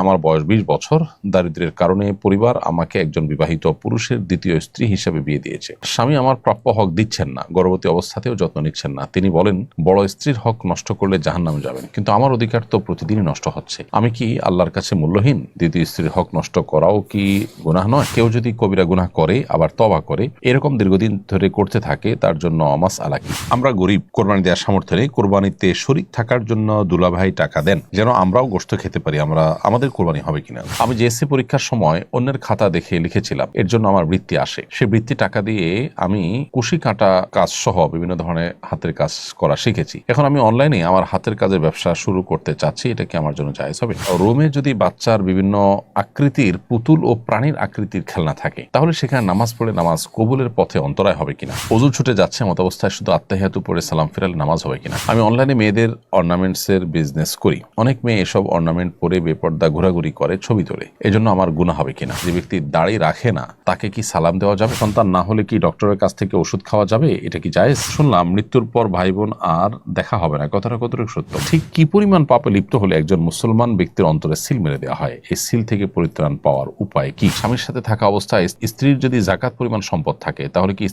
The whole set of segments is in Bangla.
আমার বয়স 20 বছর। দারিদ্র্যের কারণে পরিবার আমাকে একজন বিবাহিত পুরুষের দ্বিতীয় স্ত্রী হিসেবে বিয়ে দিয়েছে। স্বামী আমার প্রাপ্য হক দিচ্ছেন না, গর্ভবতী অবস্থাতেও যত্ন নিচ্ছেন না। তিনি বলেন বড় স্ত্রীর হক নষ্ট করলে জাহান্নামে যাবেন, কিন্তু আমার অধিকার তো প্রতিদিনই নষ্ট হচ্ছে। আমি কি আল্লাহর কাছে মূল্যহীন? দ্বিতীয় স্ত্রীর হক নষ্ট করাও কি গুনাহ নয়? কেউ যদি কবিরা গুনাহ করে আবার তওবা করে এরকম দীর্ঘদিন ধরে করতে থাকে, তার জন্য মাসআলা কি? আমরা গরিব, কোরবানি দেওয়ার সামর্থ্য নেই, কোরবানিতে শরীক থাকার জন্য দুলাভাই টাকা দেন যেন আমরাও গোশত খেতে পারি, আমাদের কোরবানি হবে কিনা। আমি জিএসসি পরীক্ষার সময় অন্যের খাতা দেখে লিখেছিলাম, এর জন্য আমার বৃত্তি আসে। সে বৃত্তি টাকা দিয়ে আমি কুশি কাটা কাজ সহ বিভিন্ন ধরনের হাতের কাজ করা শিখেছি। এখন আমি অনলাইনে আমার হাতের কাজের ব্যবসা শুরু করতে চাচ্ছি, এটা কি আমার জন্য জায়েজ হবে? রোমে যদি বাচ্চার বিভিন্ন আকৃতির পুতুল ও প্রাণীর আকৃতির খেলনা থাকে, তাহলে সেখানে নামাজ পড়ে নামাজ কবুলের পথে অন্তরায় হবে কিনা? ওযু ছুটে যাচ্ছে এমত অবস্থায় শুধু আত্তাহিয়াতু পড়ে সালাম ফিরালে নামাজ হবে কিনা? আমি অনলাইনে মেয়েদের অর্নামেন্টস এর বিজনেস করি। অনেক মেয়ে এসব অর্নামেন্ট পরে বেপর্দা ঘোরাঘুরি করে, ছবি তোলে, এজন্য আমার গুনাহ হবে কিনা? যে ব্যক্তি দাড়ি রাখে না তাকে কি সালাম দেওয়া যাবে? সন্তান না হলে কি ডক্টরের কাছ থেকে ওষুধ খাওয়া যাবে? এটা কি জায়েজ? শুনলাম মৃত্যুর পর ভাই বোন আর দেখা হবে না, কথাটা কতটুকু সত্য? ঠিক কি পরিমাণ পাপে লিপ্ত হলে একজন মুসলমান ব্যক্তির অন্তরে সিল মেরে দেওয়া হয়? এই সিল থেকে পরিত্রাণ পাওয়ার উপায় কি? স্বামীর সাথে থাকা অবস্থায় স্ত্রীর যদি যাকাত পরিমাণ সম্পদ থাকে, তাহলে কি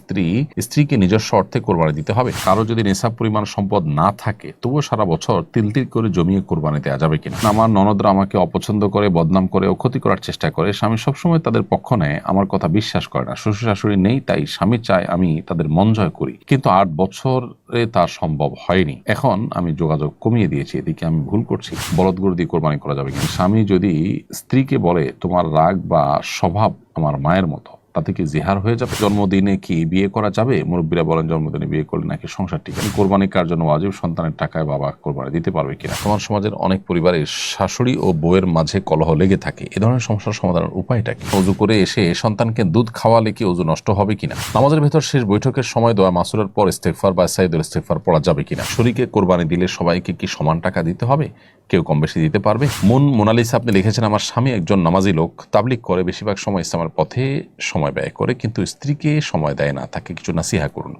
স্ত্রীকে নিজস্ব অর্থে কোরবানি দিতে হবে? কারো যদি নেশাব পরিমাণ সম্পদ না থাকে তবুও সারা বছর তিল তিল করে জমিয়ে কোরবানি দেওয়া যাবে কিনা? আমার ননদরা আমাকে অপছন্দ করে, বদনাম করে ও ক্ষতি করার চেষ্টা করে। স্বামী সবসময় তাদের পক্ষ নেয়, আমার কথা বিশ্বাস করে না। শ্বশুর শাশুড়ি নেই, তাই স্বামী চায় আমি তাদের মন জয় করি, কিন্তু 8 বছরে তা সম্ভব হয়নি। এখন আমি যোগাযোগ কমিয়ে দিয়েছি, এদিকে আমি ভুল করছি? বলদ গরু দিয়ে কোরবানি করা যাবে কিনা? স্বামী যদি স্ত্রীকে বলে তোমার রাগ বা স্বভাব আমার মায়ের মতো, তাতে কি জিহার হয়ে যাবে? জন্মদিনে কি বিয়ে করা যাবে? মুরব্বীরা বলেন জন্মদিনে বিয়ে করলে নাকি সংসার ঠিক। কোরবানি কার জন্য ওয়াজিব? সন্তানের টাকায় বাবা কোরবানি দিতে পারবে কিনা? তোমার সমাজের অনেক পরিবারের শাশুড়ি ও বউয়ের মাঝে কলহ লেগে থাকে, এ ধরনের সমস্যার সমাধানের উপায়টা কি? ওযু করে এসে সন্তানকে দুধ খাওয়ালে কি ওযু নষ্ট হবে কিনা? নামাজের ভেতর শেষ বৈঠকের সময় দোয়া মাসুরের পর ইস্তেগফার বা সাইয়্যিদুল ইস্তেগফার পড়া যাবে কিনা? শরীকে কোরবানি দিলে সবাইকে কি সমান টাকা দিতে হবে? কেউ কম বেশি দিতে পারবে? মোনালিসা আপনি লিখেছেন, আমার স্বামী একজন নামাজি লোক, তাবলিগ করে, বেশিরভাগ সময় ইসলামের পথে সময় ব্যয় করে, কিন্তু স্ত্রীকে সময় দেয় না, তাকে কিছু নাসিহা করুন।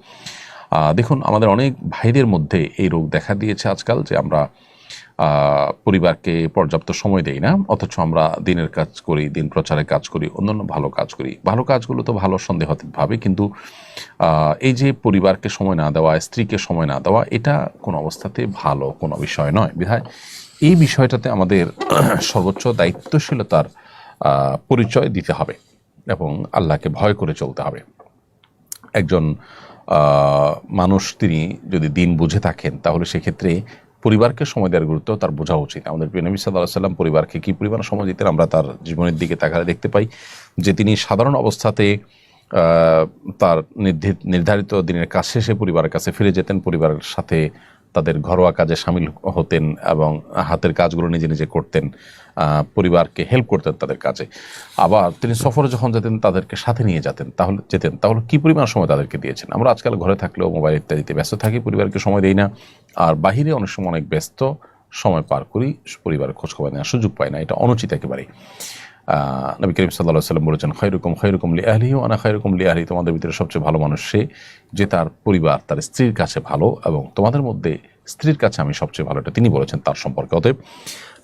দেখুন, আমাদের অনেক ভাইদের মধ্যে এই রোগ দেখা দিয়েছে আজকাল, যে আমরা পরিবারকে পর্যাপ্ত সময় দেই না, অথচ আমরা দিনের কাজ করি, দিন প্রচারের কাজ করি, অন্যান্য ভালো কাজ করি। ভালো কাজগুলো তো ভালো সন্দেহাতীতভাবে, কিন্তু এই যে পরিবারকে সময় না দেওয়া, স্ত্রীকে সময় না দেওয়া, এটা কোনো অবস্থাতে ভালো কোনো বিষয় নয়। বিধায় এই বিষয়টাতে আমাদের সর্বোচ্চ দায়িত্বশীলতার পরিচয় দিতে হবে এবং আল্লাহকে ভয় করে চলতে হবে। একজন মানুষ তিনি যদি দিন বুঝে থাকেন, তাহলে সেক্ষেত্রে পরিবারকে সময় দেওয়ার গুরুত্ব তার বোঝা উচিত। আমাদের প্রিয় নবী সাল্লাল্লাহু আলাইহি ওয়াসাল্লাম পরিবারকে কি পরিমাণ সময় দিতেন, আমরা তার জীবনের দিকে তাকালে দেখতে পাই যে তিনি সাধারণ অবস্থাতে তার নির্ধারিত দিনের কাজ শেষে পরিবারের কাছে ফিরে যেতেন, পরিবারের সাথে তাদের ঘরোয়া কাজে সামিল হতেন এবং হাতের কাজগুলো নিজে নিজে করতেন, পরিবারকে হেল্প করতেন তাদের কাজে। আবার তিনি সফরে যখন যেতেন তাদেরকে সাথে নিয়ে তাহলে কি পরিমাণ সময় তাদেরকে দিয়েছেন। আমরা আজকাল ঘরে থাকলেও মোবাইল ইত্যাদিতে ব্যস্ত থাকি, পরিবারকে সময় দেই না, আর বাহিরে অনেক সময় অনেক ব্যস্ত সময় পার করি, পরিবারের খোঁজখবর নেওয়ার সুযোগ পাই না। এটা অনুচিত একেবারেই। নবী করিম সাল্লাল্লাহু আলাইহি ওয়াসাল্লাম বলেছেন, খায়রুকুম লিআহলিহি ওয়া আনা খায়রুকুম লিআহলি। তোমাদের ভিতরে সবচেয়ে ভালো মানুষ সে যে তার পরিবার, তার স্ত্রীর কাছে ভালো, এবং তোমাদের মধ্যে স্ত্রীর কাছে আমি সবচেয়ে ভালো, এটা তিনি বলেছেন তার সম্পর্কে। অতএব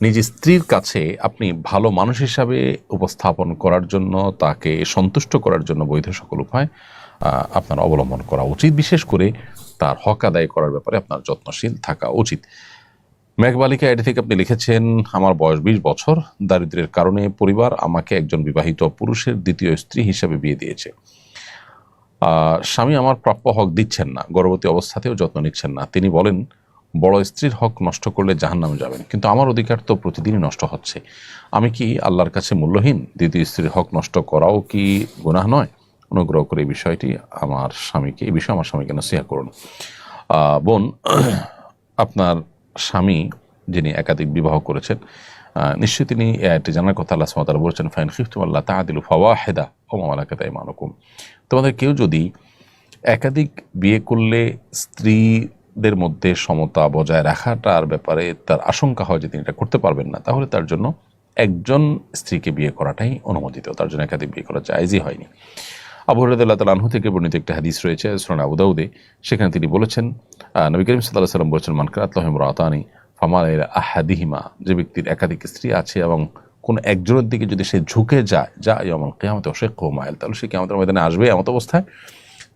নিজ স্ত্রীর কাছে আপনি ভালো মানুষ হিসাবে উপস্থাপন করার জন্য, তাকে সন্তুষ্ট করার জন্য বৈধ সকল উপায় আপনার অবলম্বন করা উচিত। বিশেষ করে তার হক আদায় করার ব্যাপারে আপনার যত্নশীল থাকা উচিত। মেঘবালিকা এটি থেকে আপনি লিখেছেন, আমার বয়স 20 বছর। দারিদ্র্যের কারণে পরিবার আমাকে একজন বিবাহিত পুরুষের দ্বিতীয় স্ত্রী হিসেবে বিয়ে দিয়েছে। স্বামী আমার প্রাপ্য হক দিচ্ছেন না, গর্ভবতী অবস্থাতেও যত্ন নিচ্ছেন না। তিনি বলেন বড় স্ত্রীর হক নষ্ট করলে জাহান্নামে যাবেন, কিন্তু আমার অধিকার তো প্রতিদিনই নষ্ট হচ্ছে। আমি কি আল্লাহর কাছে মূল্যহীন? দ্বিতীয় স্ত্রীর হক নষ্ট করাও কি গুনাহ নয়? অনুগ্রহ করে এই বিষয়ে আমার স্বামীকে নসিহত করুন। বোন, আপনার স্বামী যিনি একাধিক বিবাহ করেছেন, নিশ্চয়ই তিনি এটি জানার কথা। আল্লাহ সুবহানাহু ওয়া তাআলা বলেছেন, ফাইন খিফতুম আল্লা তা'দিলু ফাওয়াহিদা ওয়া মা মালাকাত আইমানুকুম। তোমাদের কেউ যদি একাধিক বিয়ে করলে স্ত্রীদের মধ্যে সমতা বজায় রাখাটার ব্যাপারে তার আশঙ্কা হয় যে তিনি এটা করতে পারবেন না, তাহলে তার জন্য একজন স্ত্রীকে বিয়ে করাটাই অনুমোদিত, তার জন্য একাধিক বিয়ে করা জায়েজই হয়নি। আবু হুরায়রা রাদিয়াল্লাহু তাআলা আনহু থেকে বর্ণিত একটা হাদিস রয়েছে সুনান আবু দাউদে, সেখানে তিনি বলেছেন, নবী করিম সাল্লাল্লাহু আলাইহি ওয়াসাল্লাম বলেছেন, মান কানাত লাহু ইমরাতানি ফামালা ইলা আহাদিহিমা, যে ব্যক্তির একাধিক স্ত্রী আছে এবং কোন একজনের দিকে যদি সে ঝুঁকে যায় যা ইয়াউমুল কিয়ামতি ওয়া শাক্কু মাইল, তাহলে সে কিয়ামতের ময়দানে আসবে এমন অবস্থায়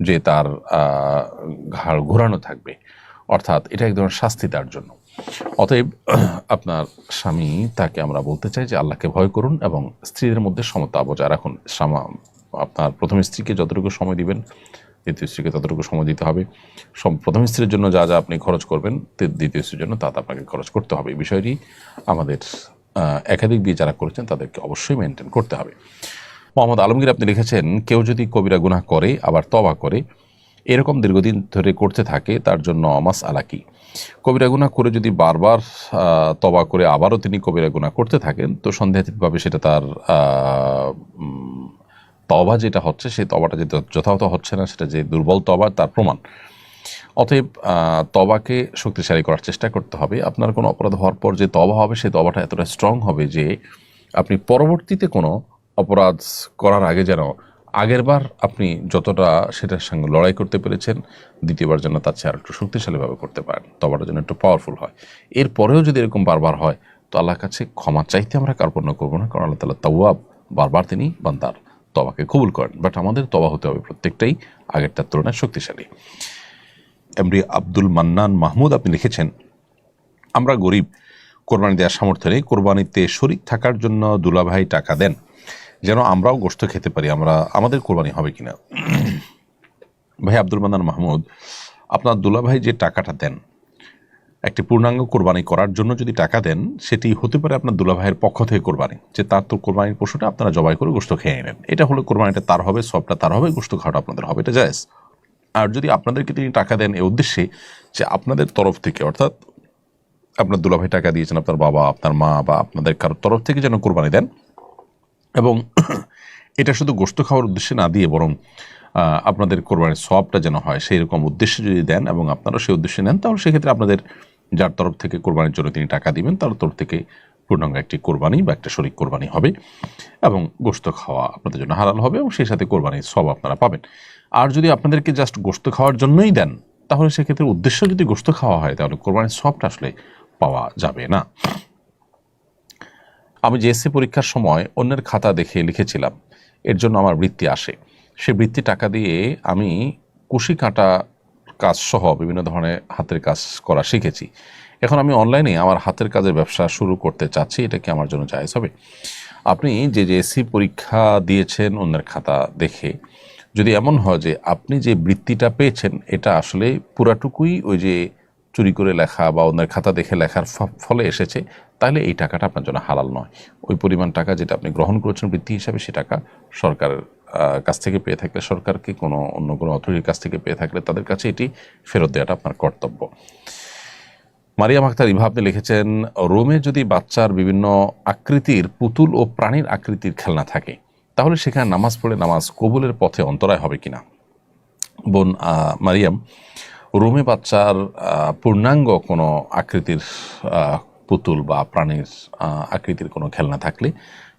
যে তার ঘাড় ঘোরানো থাকবে, অর্থাৎ এটা এক ধরনের শাস্তি তার জন্য। অতএব আপনার স্বামী তাকে আমরা বলতে চাই যে আল্লাহকে ভয় করুন এবং স্ত্রীদের মধ্যে সমতা বজায় রাখুন। আপনার প্রথম স্ত্রীকে যতটুকু সময় দিবেন দ্বিতীয় স্ত্রীকে ততটুকু সময় দিতে হবে। প্রথম স্ত্রীর জন্য যা যা আপনি খরচ করবেন দ্বিতীয় স্ত্রীর জন্য তা আপনাকে খরচ করতে হবে। এই বিষয়টি আমাদের একাধিক বিয়ে যারা করেছেন তাদেরকে অবশ্যই মেনটেন করতে হবে। মোহাম্মদ আলমগীর আপনি লিখেছেন, কেউ যদি কবিরা গুনাহ করে আবার তওবা করে এরকম দীর্ঘদিন ধরে করতে থাকে তার জন্য মাসআলা কি? কবিরা গুনাহ করে যদি বারবার তওবা করে আবারও তিনি কবিরা গুনাহ করতে থাকেন তো সন্দেহাতীতভাবে সেটা তার তওবা যেটা হচ্ছে সেই তওবাটা যেটা যথাযথ হচ্ছে না, সেটা যে দুর্বল তওবা তার প্রমাণ। অতএব তওবাকে শক্তিশালী করার চেষ্টা করতে হবে। আপনার কোনো অপরাধ হওয়ার পর যে তওবা হবে সেই তওবাটা এতটা স্ট্রং হবে যে আপনি পরবর্তীতে কোনো অপরাধ করার আগে যেন আগেরবার আপনি যতটা সেটার সঙ্গে লড়াই করতে পেরেছেন দ্বিতীয়বার যেন তার চেয়ে আর একটু শক্তিশালীভাবে করতে পারেন, তওবাটা যেন একটু পাওয়ারফুল হয়। এরপরেও যদি এরকম বারবার হয় তো আল্লাহর কাছে ক্ষমা চাইতে আমরা কার্পণ্য করবো না, কারণ আল্লাহ তাআলা তাওয়াব, বারবার তিনি বান্দার তওবাকে কবুল করেন। বাট আমাদের তওবা হতে হবে প্রত্যেকটাই আগেরটার তুলনায় শক্তিশালী। এমডি আব্দুল মান্নান মাহমুদ আপনি লিখেছেন, আমরা গরিব, কোরবানি দেওয়ার সামর্থ্য নেই, কোরবানিতে শরিক থাকার জন্য দুলাভাই টাকা দেন যেন আমরাও গোশত খেতে পারি, আমাদের কোরবানি হবে কিনা? ভাই আব্দুল মান্নান মাহমুদ, আপনার দুলাভাই যে টাকাটা দেন একটি পূর্ণাঙ্গ কোরবানি করার জন্য যদি টাকা দেন, সেটি হতে পারে আপনার দুলাভাইয়ের পক্ষ থেকে কোরবানি, যে তার তো কোরবানির পশুটা আপনারা জবাই করে গোশত খেয়ে নেন। এটা হলো কোরবানিটা তার হবে, সবটা তার হবে, গোশত খাওয়াটা আপনাদের হবে, এটা জায়েজ। আর যদি আপনাদেরকে তিনি টাকা দেন এই উদ্দেশ্যে যে আপনাদের তরফ থেকে, অর্থাৎ আপনার দুলাভাই টাকা দিয়েছেন আপনার বাবা, আপনার মা বা আপনাদের কারোর তরফ থেকে যেন কোরবানি দেন, এবং এটা শুধু গোশত খাওয়ার উদ্দেশ্যে না দিয়ে বরং আপনাদের কোরবানির সওয়াবটা যেন হয় সেই রকম উদ্দেশ্যে যদি দেন এবং আপনারা সেই উদ্দেশ্যে নেন, তাহলে সেক্ষেত্রে আপনাদের যার তরফ থেকে কোরবানির জন্য তিনি টাকা দিবেন তার তরফ থেকে পূর্ণাঙ্গ একটি কোরবানি বা একটা শরীক কোরবানি হবে এবং গোশত খাওয়া আপনাদের জন্য হালাল হবে এবং সেই সাথে কোরবানির সওয়াব আপনারা পাবেন। আর যদি আপনাদেরকে জাস্ট গোশত খাওয়ার জন্যই দেন, তাহলে সেক্ষেত্রে উদ্দেশ্য যদি গোশত খাওয়া হয় তাহলে কোরবানির সওয়াবটা আসলে পাওয়া যাবে না। আমি জিএসসি পরীক্ষার সময় অন্যের খাতা দেখে লিখেছিলাম, এর জন্য আমার বৃত্তি আসে। সে বৃত্তি টাকা দিয়ে আমি কুশি কাঁটা কাজ সহ বিভিন্ন ধরনের হাতের কাজ করা শিখেছি। এখন আমি অনলাইনে আমার হাতের কাজের ব্যবসা শুরু করতে চাচ্ছি, এটা কি আমার জন্য জায়েজ হবে? আপনি যে জিএসসি পরীক্ষা দিয়েছেন অন্যের খাতা দেখে, যদি এমন হয় যে আপনি যে বৃত্তিটা পেয়েছেন এটা আসলে পুরাটুকুই ওই যে চুরি করে লেখা বা অন্যের খাতা দেখে লেখার ফলে এসেছে, তাহলে এই টাকাটা আপনার জন্য হালাল নয়। ওই পরিমাণ টাকা যেটা আপনি গ্রহণ করেছেন বৃত্তি হিসাবে, সে টাকা সরকারের কাছ থেকে পেয়ে থাকলে, সরকারকে অন্য কোনো অথরিটির কাছ থেকে পেয়ে থাকলে তাদের কাছে এটি ফেরত দেওয়াটা আপনার কর্তব্য। মারিয়াম আক্তার ইভা আপনি লিখেছেন, রোমে যদি বাচ্চার বিভিন্ন আকৃতির পুতুল ও প্রাণীর আকৃতির খেলনা থাকে তাহলে সেখানে নামাজ পড়ে নামাজ কবুলের পথে অন্তরায় হবে কিনা? বোন মারিয়াম, রোমে বাচ্চার পূর্ণাঙ্গ কোনো আকৃতির পুতুল বা প্রাণীর আকৃতির কোনো খেলনা থাকলে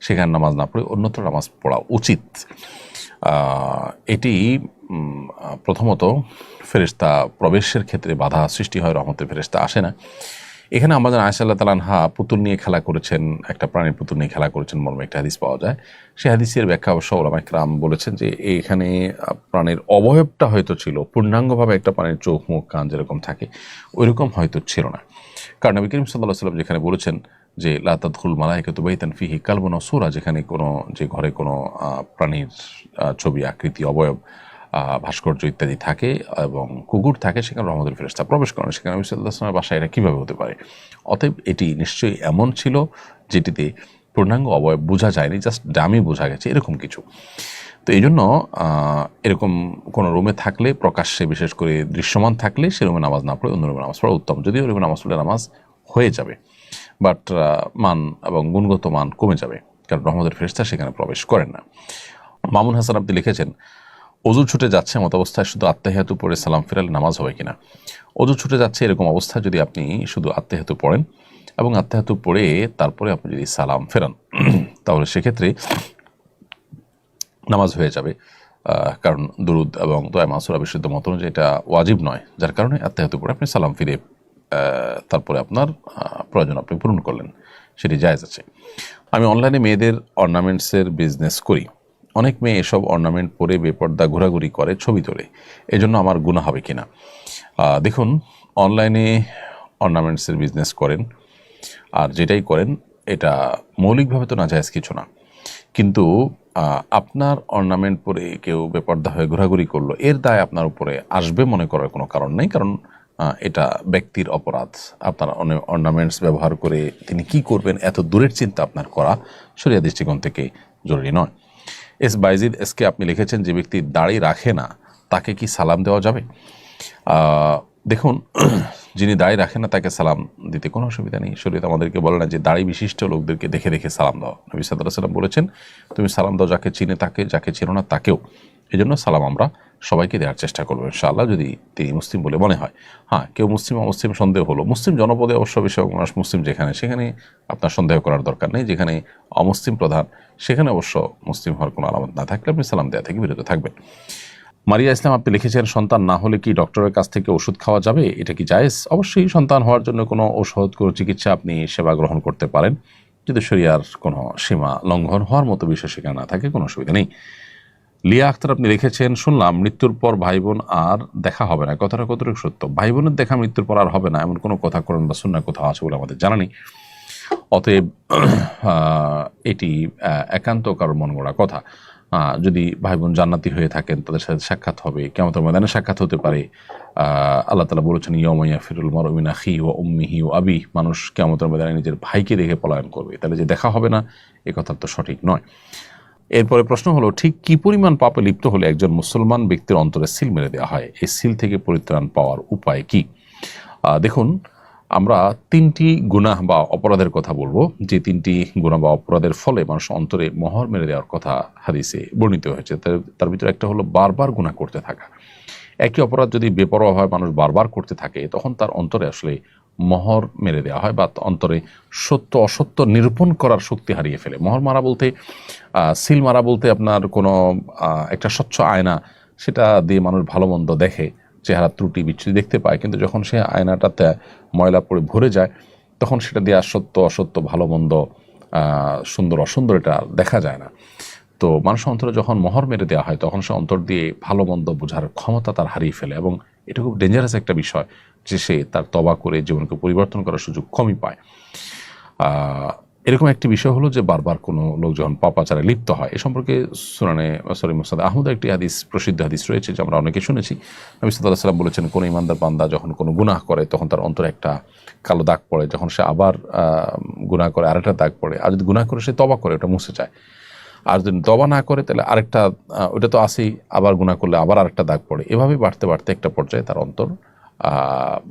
সেখানে নামাজ না পড়ে অন্যত্র নামাজ পড়া উচিত। এটি প্রথমত ফেরেশতা প্রবেশের ক্ষেত্রে বাধা সৃষ্টি হয়, রহমতের ফেরেশতা আসে না। এখানে আমাদের আয়েশা রাদিয়াল্লাহু তাআলা আনহা পুতুল নিয়ে খেলা করেছেন, একটা প্রাণীর পুতুল নিয়ে খেলা করেছেন মর্মে একটা হাদিস পাওয়া যায়। সেই হাদিসের ব্যাখ্যা অবশ্য উলামায়ে কেরাম বলেছেন যে এখানে প্রাণীর অবয়বটা হয়তো ছিল, পূর্ণাঙ্গভাবে একটা প্রাণীর চোখ মুখ কান যেরকম থাকে ওইরকম হয়তো ছিল না। কারণ নবী করিম সাল্লাল্লাহু আলাইহি ওয়াসাল্লাম যেখানে বলেছেন যে লা তাদখুলুল মালায়েকাতু বাইতান ফিহি কালবুন ওয়া সূরা, যেখানে কোনো যে ঘরে কোনো প্রাণীর ছবি আকৃতি অবয়ব ভাস্কর্য ইত্যাদি থাকে এবং কুকুর থাকে, সেখানে রহমতের ফেরেশতা প্রবেশ করেন। সেখানে নবী সাল্লাল্লাহু আলাইহি ওয়াসাল্লামের বাসায় এটা কীভাবে হতে পারে? অতএব এটি নিশ্চয়ই এমন ছিল যেটিতে পূর্ণাঙ্গ অবয়ব বোঝা যায়নি, জাস্ট ডামি বোঝা গেছে এরকম কিছু। তো এই জন্য এরকম কোনো রুমে থাকলে প্রকাশ্যে বিশেষ করে দৃশ্যমান থাকলে সে রুমে নামাজ না পড়ে অন্য রুমে নামাজ পড়া উত্তম। যদিও রুমে নামাজ পড়লে নামাজ হয়ে যাবে, বাট মান এবং গুণগত মান কমে যাবে, কারণ রহমতের ফেরেশতা সেখানে প্রবেশ করেন না। মামুন হাসান আপনি লিখেছেন, অজু ছুটে যাচ্ছে মত অবস্থায় শুধু আত্তাহিয়াতু পড়ে সালাম ফেরালে নামাজ হবে কিনা? অজু ছুটে যাচ্ছে এরকম অবস্থায় যদি আপনি শুধু আত্তাহিয়াতু পড়েন এবং আত্তাহিয়াতু পড়ে তারপরে আপনি যদি সালাম ফেরান তাহলে সেক্ষেত্রে নামাজ হয়ে যাবে, কারণ দুরুদ এবং দোয়া মাসুরা বিশুদ্ধ মত অনুযায়ী এটা ওয়াজিব নয়, যার কারণে আত্তাহিয়াতু পড়ে আপনি সালাম ফিরে তারপরে আপনার প্রয়োজন আপনি পূরণ করলেন, সেটি জায়েজ আছে। আমি অনলাইনে মেয়েদের অর্নামেন্টসের বিজনেস করি। অনেক মেয়ে এসব অর্নামেন্ট পরে বেপর্দা ঘোরাঘুরি করে, ছবি তোলে, এজন্য আমার গুনাহ হবে কিনা? দেখুন, অনলাইনে অর্নামেন্টসের বিজনেস করেন আর যেটাই করেন এটা মৌলিকভাবে তো নাজায়েজ কিছু না, কিন্তু আপনার অর্নামেন্ট পরে কেউ বেপর্দা হয়ে ঘোরাঘুরি করলো, এর দায় আপনার উপরে আসবে মনে করার কোনো কারণ নেই, কারণ এটা ব্যক্তির অপরাধ। আপনার অর্নামেন্টস ব্যবহার করে তিনি কি করবেন এত দূরের চিন্তা আপনার করা শরিয়া দৃষ্টিকোণ থেকে জরুরি নয়। এস বাইজিদ এসকে আপনি লিখেছেন, যে ব্যক্তি দাড়ি রাখে না তাকে কি সালাম দেওয়া যাবে? দেখুন, যিনি দাড়ি রাখেন না তাকে সালাম দিতে কোনো অসুবিধা নেই। শরীয়ত আমাদেরকে বলে না যে দাড়ি বিশিষ্ট লোকদেরকে দেখে দেখে সালাম দাও। নবী সাল্লাল্লাহু আলাইহি ওয়াসাল্লাম বলেছেন, তুমি সালাম দাও যাকে চিনে তাকে, যাকে চিনো না তাকেও। এই জন্য সালাম আমরা সবাইকে দেওয়ার চেষ্টা করবো ইনশাআল্লাহ, যদি তিনি মুসলিম বলে মনে হয়। হ্যাঁ, কেউ মুসলিম অমুসলিম সন্দেহ হলো, মুসলিম জনপদে অবশ্য বেশিরভাগ মানুষ মুসলিম, যেখানে সেখানে আপনার সন্দেহ করার দরকার নেই। যেখানে অমুসলিম প্রধান সেখানে অবশ্য মুসলিম হওয়ার কোনো আলামত না থাকলে আপনি সালাম দেওয়া থেকে বিরত থাকবেন। মারিয়া ইসলাম আপনি লিখেছেন, সন্তান না হলে কি ডক্টরের কাছ থেকে ওষুধ খাওয়া যাবে? এটা কি জায়েজ? অবশ্যই সন্তান হওয়ার জন্য কোনো ঔষধ, কোনো চিকিৎসা আপনি সেবা গ্রহণ করতে পারেন, যদি শরিয়ার কোনো সীমা লঙ্ঘন হওয়ার মতো বিষয় সেখানে না থাকে, কোনো অসুবিধা নেই। লিয়া আক্তার আপনি লিখেছেন, শুনলাম মৃত্যুর পর ভাই বোন আর দেখা হবে না, কথাটা কতটুকু সত্য? ভাই বোনের দেখা মৃত্যুর পর আর হবে না এমন কোনো কথা কোরআন বা সুন্নাহ কোথাও আছে বলে আমাদের জানা নেই। অতএব এটি একান্ত কারোর মন গড়া কথা। যদি ভাই বোন জান্নাতি হয়ে থাকেন তাদের সাথে সাক্ষাৎ হবে, কিয়ামতের ময়দানে সাক্ষাৎ হতে পারে। আল্লাহ তাআলা বলেছেন, ইয়াউমা ইয়াফিরুল মারউ মিন আখিহি ওয়া উম্মিহি ওয়া আবিহি, মানুষ কিয়ামতের ময়দানে নিজের ভাইকে দেখে পলায়ন করবে। তাহলে যে দেখা হবে না এ কথা তো সঠিক নয়। এরপরে প্রশ্ন হলো, ঠিক কি পরিমাণ পাপে লিপ্ত হলে একজন মুসলমান ব্যক্তির অন্তরে সিল মেরে দেওয়া হয়? এই সিল থেকে পরিত্রাণ পাওয়ার উপায় কি? দেখুন, আমরা তিনটি গুনাহ বা অপরাধের কথা বলবো, যে তিনটি গুনাহ বা অপরাধের ফলে মানুষ অন্তরে মোহর মেরে দেওয়ার কথা হাদিসে বর্ণিত হয়েছে। তার ভিতরে একটা হলো বারবার গুনাহ করতে থাকা। একই অপরাধ যদি বেপরোয়াভাবে মানুষ বারবার করতে থাকে তখন তার অন্তরে আসলে মোহর মেরে দেওয়া হয়, বা অন্তরে সত্য অসত্য নিরূপণ করার শক্তি হারিয়ে ফেলে। মোহর মারা বলতে, সিল মারা বলতে আপনার কোনো একটা স্বচ্ছ আয়না, সেটা দিয়ে মানুষ ভালো মন্দ দেখে, চেহারা ত্রুটি বিচ্ছুতি দেখতে পায়, কিন্তু যখন সে আয়নাটাতে ময়লা পড়ে ভরে যায় তখন সেটা দিয়ে আর সত্য অসত্য, ভালো মন্দ, সুন্দর অসুন্দর এটা দেখা যায় না। তো মানুষের অন্তরে যখন মোহর মেরে দেওয়া হয় তখন সে অন্তর দিয়ে ভালো মন্দ বোঝার ক্ষমতা তার হারিয়ে ফেলে, এবং এটা খুব ডেঞ্জারাস একটা বিষয় যে সে তার তওবা করে জীবনকে পরিবর্তন করার সুযোগ কমই পায়। এরকম একটি বিষয় হলো যে বারবার কোনো লোক যখন পাপাচারে লিপ্ত হয়, এ সম্পর্কে মুসনাদ আহমদ একটি হাদিস, প্রসিদ্ধ হাদিস রয়েছে যে আমরা অনেকে শুনেছি। নবী সাল্লাল্লাহু আলাইহি ওয়াসাল্লাম বলেছেন, কোনো ইমানদার বান্দা যখন কোনো গুনাহ করে তখন তার অন্তরে একটা কালো দাগ পড়ে, যখন সে আবার গুনাহ করে আরেকটা দাগ পড়ে, আর যদি গুনাহ করে সে তওবা করে ওটা মুছে যায়, আর যদি তওবা না করে তাহলে আরেকটা, ওটা তো আসেই, আবার গুনাহ করলে আবার আরেকটা দাগ পড়ে। এভাবে বাড়তে বাড়তে একটা পর্যায়ে তার অন্তর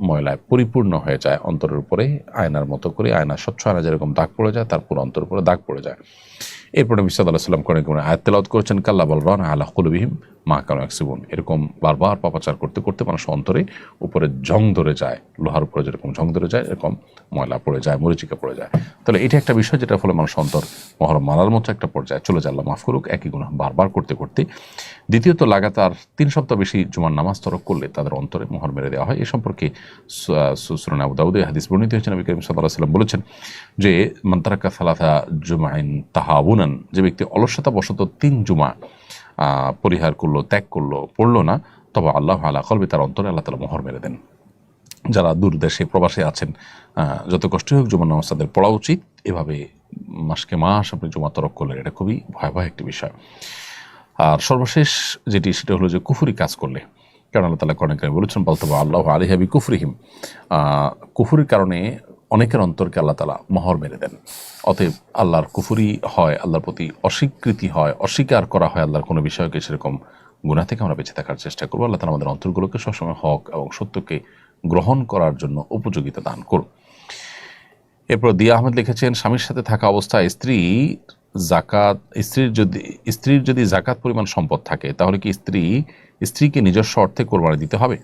ময়লায় পরিপূর্ণ হয়ে যায়। অন্তরের উপরে আয়নার মতো করে, আয়না স্বচ্ছ আয়না যেরকম দাগ পড়ে যায়, তার পুরো অন্তরের উপরে দাগ পড়ে যায়। এরপরে নবী সাল্লাল্লাহু আলাইহি ওয়াসাল্লাম কোরআনে আয়াত তেলাওয়াত করেছেন, কাল্লা বাল রানা আলা কুলুবিহিম মা কানু ইয়াকসিবুন। এরকম বারবার পাপাচার করতে করতে মানুষ অন্তরে উপরে জং ধরে যায়, লোহার উপরে যেরকম জং ধরে যায় এরকম ময়লা পড়ে যায়, মরিচিকা পড়ে যায়। তাহলে এটা একটা বিষয় যেটার ফলে মানুষ অন্তর মহরম মারার মতো একটা পর্যায়ে চলে যায়। আল্লাহ মাফ করুক, একই গুনাহ বারবার করতে করতে। দ্বিতীয়ত, লাগাতার 3 সপ্তাহ বেশি জুমার নামাজ তরক করলে তাদের অন্তরে মোহর মেরে দেওয়া হয়। এ সম্পর্কে সুনান আবু দাউদে হাদিস বর্ণিত হয়েছে। নবী করিম সাল্লাল্লাহু আলাইহি ওয়াসাল্লাম বলেছেন যে, মান তারাকা সালাসা জুমাইন তাহাবুনান, যে ব্যক্তি অলসতা বশত 3 জুমা পরিহার করলো, ত্যাগ করলো, পড়লো না, তবে আল্লাহ আলা কলবে, তার অন্তরে আল্লাহ তাআলা মোহর মেরে দেন। যারা দূর দেশে প্রবাসে আছেন, যত কষ্ট হোক জুমার নামাজ তাদের পড়া উচিত। এভাবে মাসকে মাস আপনি জুমা তরক করলেন, এটা খুবই ভয়াবহ একটি বিষয়। আর সর্বশেষ যেটি, সেটা হলো যে কুফরি কাজ করলে, কারণ আল্লাহ তাআলা কোরআনে কারিমে বলেছেন, বলতবা আল্লাহ আলাইহা বিকুফরিহিম, কুফরির কারণে অনেকের অন্তরকে আল্লাহ তাআলা মোহর মেরে দেন। অতএব আল্লাহর কুফরি হয়, আল্লাহর প্রতি অস্বীকৃতি হয়, অস্বীকার করা হয় আল্লাহর কোনো বিষয়কে, সেরকম গুনাহ থেকে আমরা বেঁচে থাকার চেষ্টা করবো। আল্লাহ তাআলা আমাদের অন্তরগুলোকে সবসময় হক এবং সত্যকে গ্রহণ করার জন্য উপযোগিতা দান করুন। এরপর দিয়া আহমেদ লিখেছেন, স্বামীর সাথে থাকা অবস্থায় স্ত্রীর যদি জাকাত পরিমাণ সম্পদ থাকে তাহলে কি স্ত্রীকে নিজস্ব অর্থে কোরবানি দিতে হবে?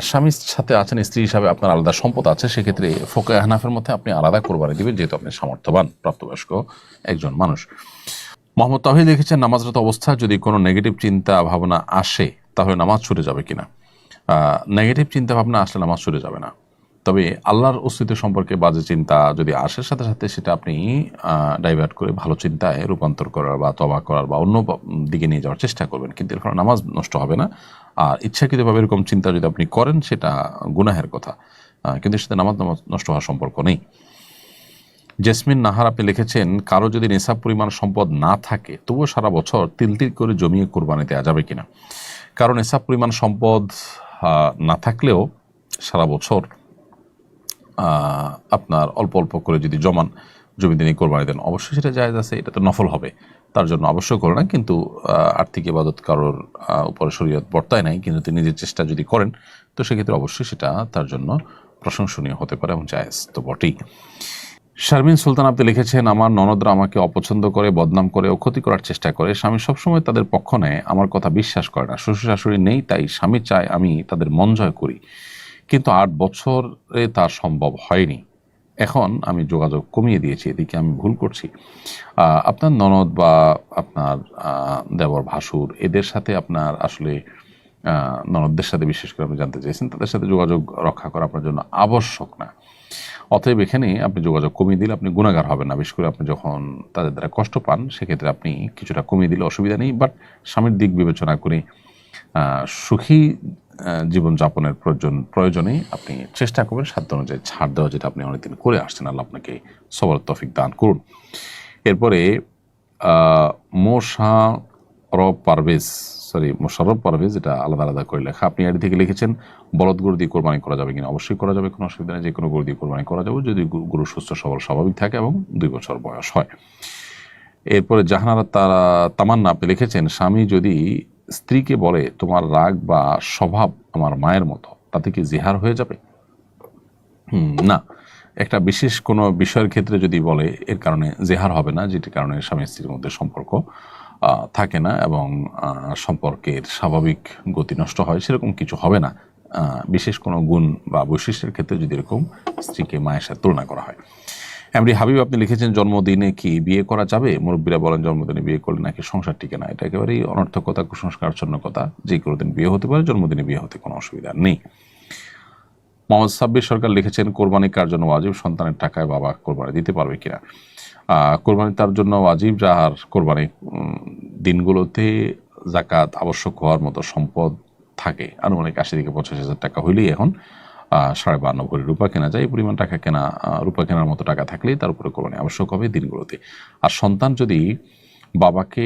স্বামীর সাথে আছেন, স্ত্রী হিসাবে আপনার আলাদা সম্পদ আছে, সেক্ষেত্রে ফোকায়ে হানাফের মধ্যে আপনি আলাদা কোরবানি দিবেন, যেহেতু আপনি সামর্থ্যবান প্রাপ্তবয়স্ক একজন মানুষ। মোহাম্মদ তাওহীদ লিখেছেন, নামাজরত অবস্থা যদি কোনো নেগেটিভ চিন্তা ভাবনা আসে তাহলে নামাজ ছুটে যাবে কিনা? নেগেটিভ চিন্তা ভাবনা আসলে নামাজ ছুটে যাবে না, তবে আল্লাহর অস্তিত্ব সম্পর্কে বাজে চিন্তা যদি আসে, সাথে সাথে সেটা আপনি ডাইভার্ট করে ভালো চিন্তায় রূপান্তর করার বা তওবা করার বা অন্য দিকে নিয়ে যাওয়ার চেষ্টা করবেন, কিন্তু এর কারণে নামাজ নষ্ট হবে না। আর ইচ্ছাকৃতভাবে এরকম চিন্তা যদি আপনি করেন সেটা গুনাহের কথা, কিন্তু সেটা নামাজ নষ্ট হওয়ার সম্পর্ক নেই। জেসমিন নাহার আপনি লিখেছেন, কারো যদি নেশাব পরিমাণ সম্পদ না থাকে তবুও সারা বছর তিল তিল করে জমিয়ে কোরবানি দেওয়া যাবে কিনা? কারণ নেশাব পরিমাণ সম্পদ না থাকলেও সারা বছর আপনার অল্প অল্প করে যদি জমান জমিতে নিয়ে কোরবানি দেন, অবশ্যই সেটা জায়েজ আছে। এটা তো নফল হবে, তার জন্য অবশ্যই করে না, কিন্তু আর্থিক ইবাদত কারোর উপরে শরীয়ত বর্তায় নাই, কিন্তু তিনি নিজের চেষ্টা যদি করেন তো সেক্ষেত্রে অবশ্যই সেটা তার জন্য প্রশংসনীয় হতে পারে এবং জায়েজ তো বটেই। শারমিন সুলতান আপনি লিখেছেন, আমার ননদরা আমাকে অপছন্দ করে, বদনাম করে ও ক্ষতি করার চেষ্টা করে। স্বামী সবসময় তাদের পক্ষ নেয়, আমার কথা বিশ্বাস করে না। শ্বশুর শাশুড়ি নেই, তাই স্বামী চায় আমি তাদের মন জয় করি, কিন্তু 8 বছরে তা সম্ভব হয়নি। এখন আমি যোগাযোগ কমিয়ে দিয়েছি, এদিকে আমি ভুল করছি? আপনার ননদ বা আপনার দেবর ভাসুর এদের সাথে আপনার আসলে ননদদের সাথে বিশেষ করে আপনি জানতে চেয়েছেন, তাদের সাথে যোগাযোগ রক্ষা করা আপনার জন্য আবশ্যক না। অতএব এখানে আপনি যোগাযোগ কমিয়ে দিলে আপনি গুনাহগার হবেন না। বিশেষ করে আপনি যখন তাদের দ্বারা কষ্ট পান সেক্ষেত্রে আপনি কিছুটা কমিয়ে দিলে অসুবিধা নেই, বাট স্বামীর দিক বিবেচনা করে সুখী জীবনযাপনের প্রয়োজনে আপনি চেষ্টা করবেন সাধ্য অনুযায়ী ছাড় দেওয়া, যেটা আপনি অনেকদিন করে আসছেন। আল্লাহ আপনাকে সবর তৌফিক দান করুন। এরপরে মোশাররফ পারভেজ, এটা আলাদা আলাদা করে লেখা। আপনি এর থেকে লিখেছেন, বলদ গরু দিয়ে কোরবানি করা যাবে কিনা? অবশ্যই করা যাবে, কোনো অসুবিধা নেই। যে কোনো গরু দিয়ে কোরবানি করা যাবে যদি গরু সুস্থ সবল স্বাভাবিক থাকে এবং 2 বছর বয়স হয়। এরপরে জাহানারা তামান্না আপনি লিখেছেন, স্বামী যদি স্ত্রীকে বলে তোমার রাগ বা স্বভাব আমার মায়ের মতো, তাতে কি জিহার হয়ে যাবে? না, একটা বিশেষ কোনো বিষয়ের ক্ষেত্রে যদি বলে এর কারণে জেহার হবে না, যেটির কারণে স্বামী স্ত্রীর মধ্যে সম্পর্ক থাকে না এবং সম্পর্কের স্বাভাবিক গতি নষ্ট হয়, সেরকম কিছু হবে না। বিশেষ কোনো গুণ বা বৈশিষ্ট্যের ক্ষেত্রে যদি এরকম স্ত্রীকে মায়ের সাথে তুলনা করা হয়। এমডি হাবিব আপনি লিখেছেন, জন্মদিনে কি বিয়ে করা যাবে? মুরব্বীরা বলেন জন্মদিনে বিয়ে করলে নাকি সংসার টিকে না। এটা একেবারেই অনর্থকতা, কুসংস্কারচ্ছন্নকতা। যে কোনো দিন বিয়ে হতে পারে, জন্মদিনে বিয়ে হতে কোনো অসুবিধা নেই। মোহাম্মদ সাব্বির সরকার লিখেছেন, কোরবানি কার জন্য ওয়াজিব? সন্তানের টাকায় বাবা কোরবানি দিতে পারবে কিনা? কোরবানি তার জন্য ওয়াজিব যার কোরবানি দিনগুলোতে যাকাত আবশ্যক হওয়ার মতো সম্পদ থাকে। আনুমানিক 80 থেকে 85 হাজার টাকা হইলেই এখন 52.5 ভরি রূপা কেনা যায়। এই পরিমাণ টাকা কেনা, রূপা কেনার মতো টাকা থাকলেই তার উপরে কোরবানি আবশ্যক হবে দিনগুলোতে। আর সন্তান যদি বাবাকে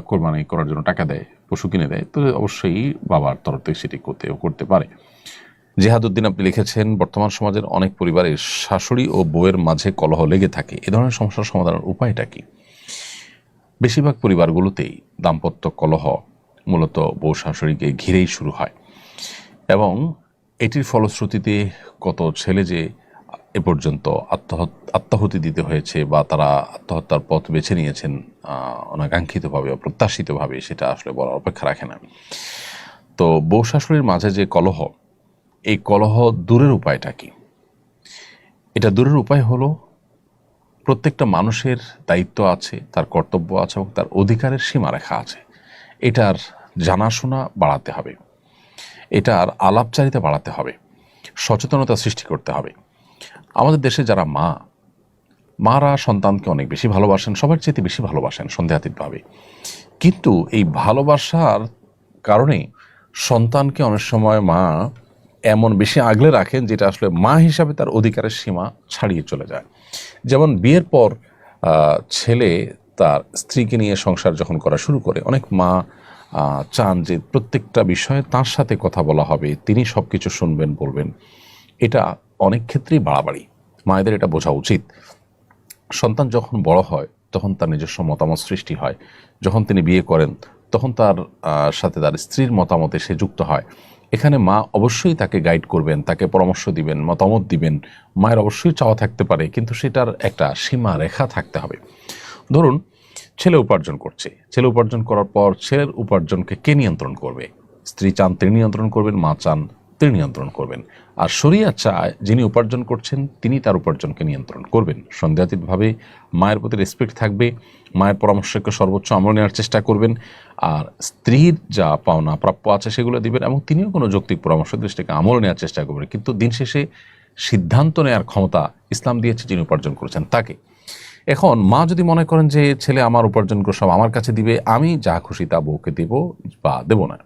কোরবানি করার জন্য টাকা দেয়, পশু কিনে দেয়, তো অবশ্যই বাবার তরফ থেকে সেটি করতে পারে। জেহাদুদ্দিন আপনি লিখেছেন, বর্তমান সমাজের অনেক পরিবারে শাশুড়ি ও বউয়ের মাঝে কলহ লেগে থাকে, এ ধরনের সমস্যার সমাধানের উপায়টা কি? বেশিরভাগ পরিবারগুলোতেই দাম্পত্য কলহ মূলত বউ শাশুড়িকে ঘিরেই শুরু হয় এবং এটির ফলশ্রুতিতে কত ছেলে যে এ পর্যন্ত আত্মাহুতি দিতে হয়েছে বা তারা আত্মহত্যার পথ বেছে নিয়েছেন অনাকাঙ্ক্ষিতভাবে, অপ্রত্যাশিতভাবে, সেটা আসলে বলার অপেক্ষা রাখে না। তো বউ শাশুড়ির মাঝে যে কলহ, এই কলহ দূরের উপায়টা কি? এটা দূরের উপায় হলো, প্রত্যেকটা মানুষের দায়িত্ব আছে, তার কর্তব্য আছে এবং তার অধিকারের সীমারেখা আছে। এটার জানাশোনা বাড়াতে হবে, এটার আলাপচারিতা বাড়াতে হবে, সচেতনতা সৃষ্টি করতে হবে। আমাদের দেশে যারা মারা সন্তানকে অনেক বেশি ভালোবাসেন, সবার চেয়ে বেশি ভালোবাসেন সন্দেহাতীতভাবে, কিন্তু এই ভালোবাসার কারণে সন্তানকে অনেক সময় মা এমন বেশি আগলে রাখেন যেটা আসলে মা হিসাবে তার অধিকারের সীমা ছাড়িয়ে চলে যায়। যেমন বিয়ের পর ছেলে তার স্ত্রীকে নিয়ে সংসার যখন করা শুরু করে, অনেক মা চান যে প্রত্যেকটা বিষয়ে তার সাথে কথা বলা হবে, তিনি সব কিছু শুনবেন, বলবেন। এটা অনেক ক্ষেত্রেই বাড়াবাড়ি। মায়েদের এটা বোঝা উচিত। সন্তান যখন বড় হয় তখন তার নিজস্ব মতামত সৃষ্টি হয়। যখন তিনি বিয়ে করেন তখন তার সাথে তার স্ত্রীর মতামতে সে যুক্ত হয়। এখানে মা অবশ্যই তাকে গাইড করবেন, তাকে পরামর্শ দিবেন, মতামত দিবেন। মায়ের অবশ্যই চাওয়া থাকতে পারে, কিন্তু সেটার একটা সীমা রেখা থাকতে হবে। ধরুন ছেলে উপার্জন করছে, ছেলে উপার্জন করার পর ছেলের উপার্জনকে কে নিয়ন্ত্রণ করবে? স্ত্রী চান তিনি নিয়ন্ত্রণ করবেন, মা চান তিনি নিয়ন্ত্রণ করবেন। আর শরিয়া চায় যিনি উপার্জন করছেন তিনি তার উপার্জনকে নিয়ন্ত্রণ করবেন। সন্দেহাতীতভাবে মায়ের প্রতি রেসপেক্ট থাকবে, মায়ের পরামর্শকে সর্বোচ্চ আমল নেওয়ার চেষ্টা করবেন, আর স্ত্রীর যা পাওনা প্রাপ্য আছে সেগুলো দিবেন, এবং তিনিও কোনো যৌক্তিক পরামর্শ দৃষ্টিকে আমল নেওয়ার চেষ্টা করবেন। কিন্তু দিন শেষে সিদ্ধান্ত নেওয়ার ক্ষমতা ইসলাম দিয়েছে যিনি উপার্জন করেছেন তাকে। এখন মা যদি মনে করেন যে ছেলে আমার উপার্জন করে সব আমার কাছে দিবে, আমি যা খুশি তা বউকে দেব বা দেব না।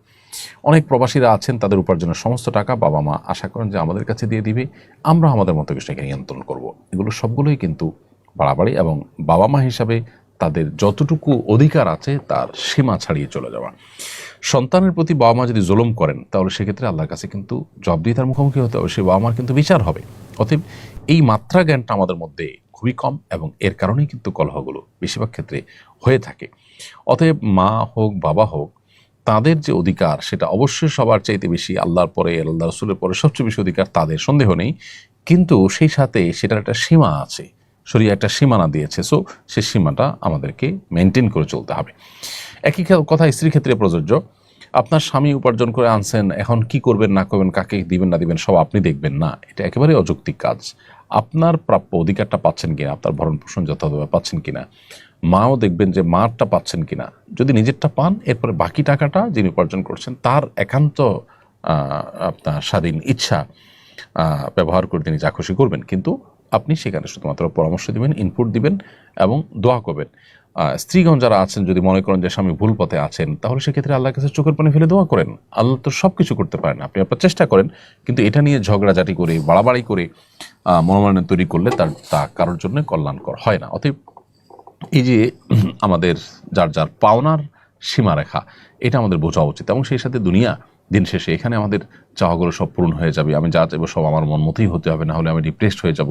অনেক প্রবাসীরা আছেন, তাদের উপার্জনের সমস্ত টাকা বাবা মা আশা করেন যে আমাদের কাছে দিয়ে দিবে, আমরা আমাদের মতো কিছুকে নিয়ন্ত্রণ করব। এগুলো সবগুলোই কিন্তু বাড়াবাড়ি, এবং বাবা মা হিসাবে তাদের যতটুকু অধিকার আছে তার সীমা ছাড়িয়ে চলে যাওয়া। সন্তানের প্রতি বাবা মা যদি জুলুম করেন তাহলে সেক্ষেত্রে আল্লাহর কাছে কিন্তু জবাবদিহিতার মুখোমুখি হতে হবে, সে বাবা মার কিন্তু বিচার হবে। অতএব এই মাত্রা জ্ঞানটা আমাদের মধ্যে খুবই কম, এবং এর কারণেই কিন্তু কলহগুলো বেশিরভাগ ক্ষেত্রে হয়ে থাকে। অতএব মা হোক বাবা হোক, তাদের যে অধিকার সেটা অবশ্যই সবার চাইতে বেশি, আল্লাহর পরে আল্লাহ রসুলের পরে সবচেয়ে বেশি অধিকার তাদের, সন্দেহ নেই। কিন্তু সেই সাথে সেটার একটা সীমা আছে, শরীয়ত একটা সীমানা দিয়েছে। সো সেই সীমাটা আমাদেরকে মেনটেন করে চলতে হবে। একই কথা স্ত্রীর ক্ষেত্রে প্রযোজ্য। আপনার স্বামী উপার্জন করে আনছেন, এখন কি করবেন না করবেন, কাকে দিবেন না দিবেন সব আপনি দেখবেন না, এটা একেবারে অযৌক্তিক কাজ। আপনার প্রাপ্য অধিকারটা পাচ্ছেন কিনা, আপনার ভরণ পোষণ যথাযথভাবে পাচ্ছেন কিনা, মাও দেখবেন যে মারটা পাচ্ছেন কিনা। যদি নিজেরটা পান, এরপরে বাকি টাকাটা যিনি উপার্জন করছেন তার একান্ত আপনার স্বাধীন ইচ্ছা ব্যবহার করে তিনি যা খুশি করবেন, কিন্তু আপনি সেখানে শুধুমাত্র পরামর্শ দিবেন, ইনপুট দিবেন এবং দোয়া করবেন। স্ত্রীগণ যারা আছেন, যদি মনে করেন যে স্বামী ভুল পথে আছেন, তাহলে সেক্ষেত্রে আল্লাহর কাছে চোখের পানি ফেলে দোয়া করেন। আল্লাহ তো সব কিছু করতে পারেন, আপনি আপনার চেষ্টা করেন, কিন্তু এটা নিয়ে ঝগড়াঝাটি করে বাড়াবাড়ি করে মনোমালিন্য তৈরি করলে তা কারোর জন্য কল্যাণকর হয় না। অতএব এই যে আমাদের যার যার পাওনার সীমারেখা, এটা আমাদের বোঝা উচিত, এবং সেই সাথে দুনিয়া দিন শেষে এখানে আমাদের চাওয়াগুলো সব পূরণ হয়ে যাবে। আমি যা চাইবো সব আমার মন মতোই হতে হবে, না হলে আমি ডিপ্রেসড হয়ে যাব,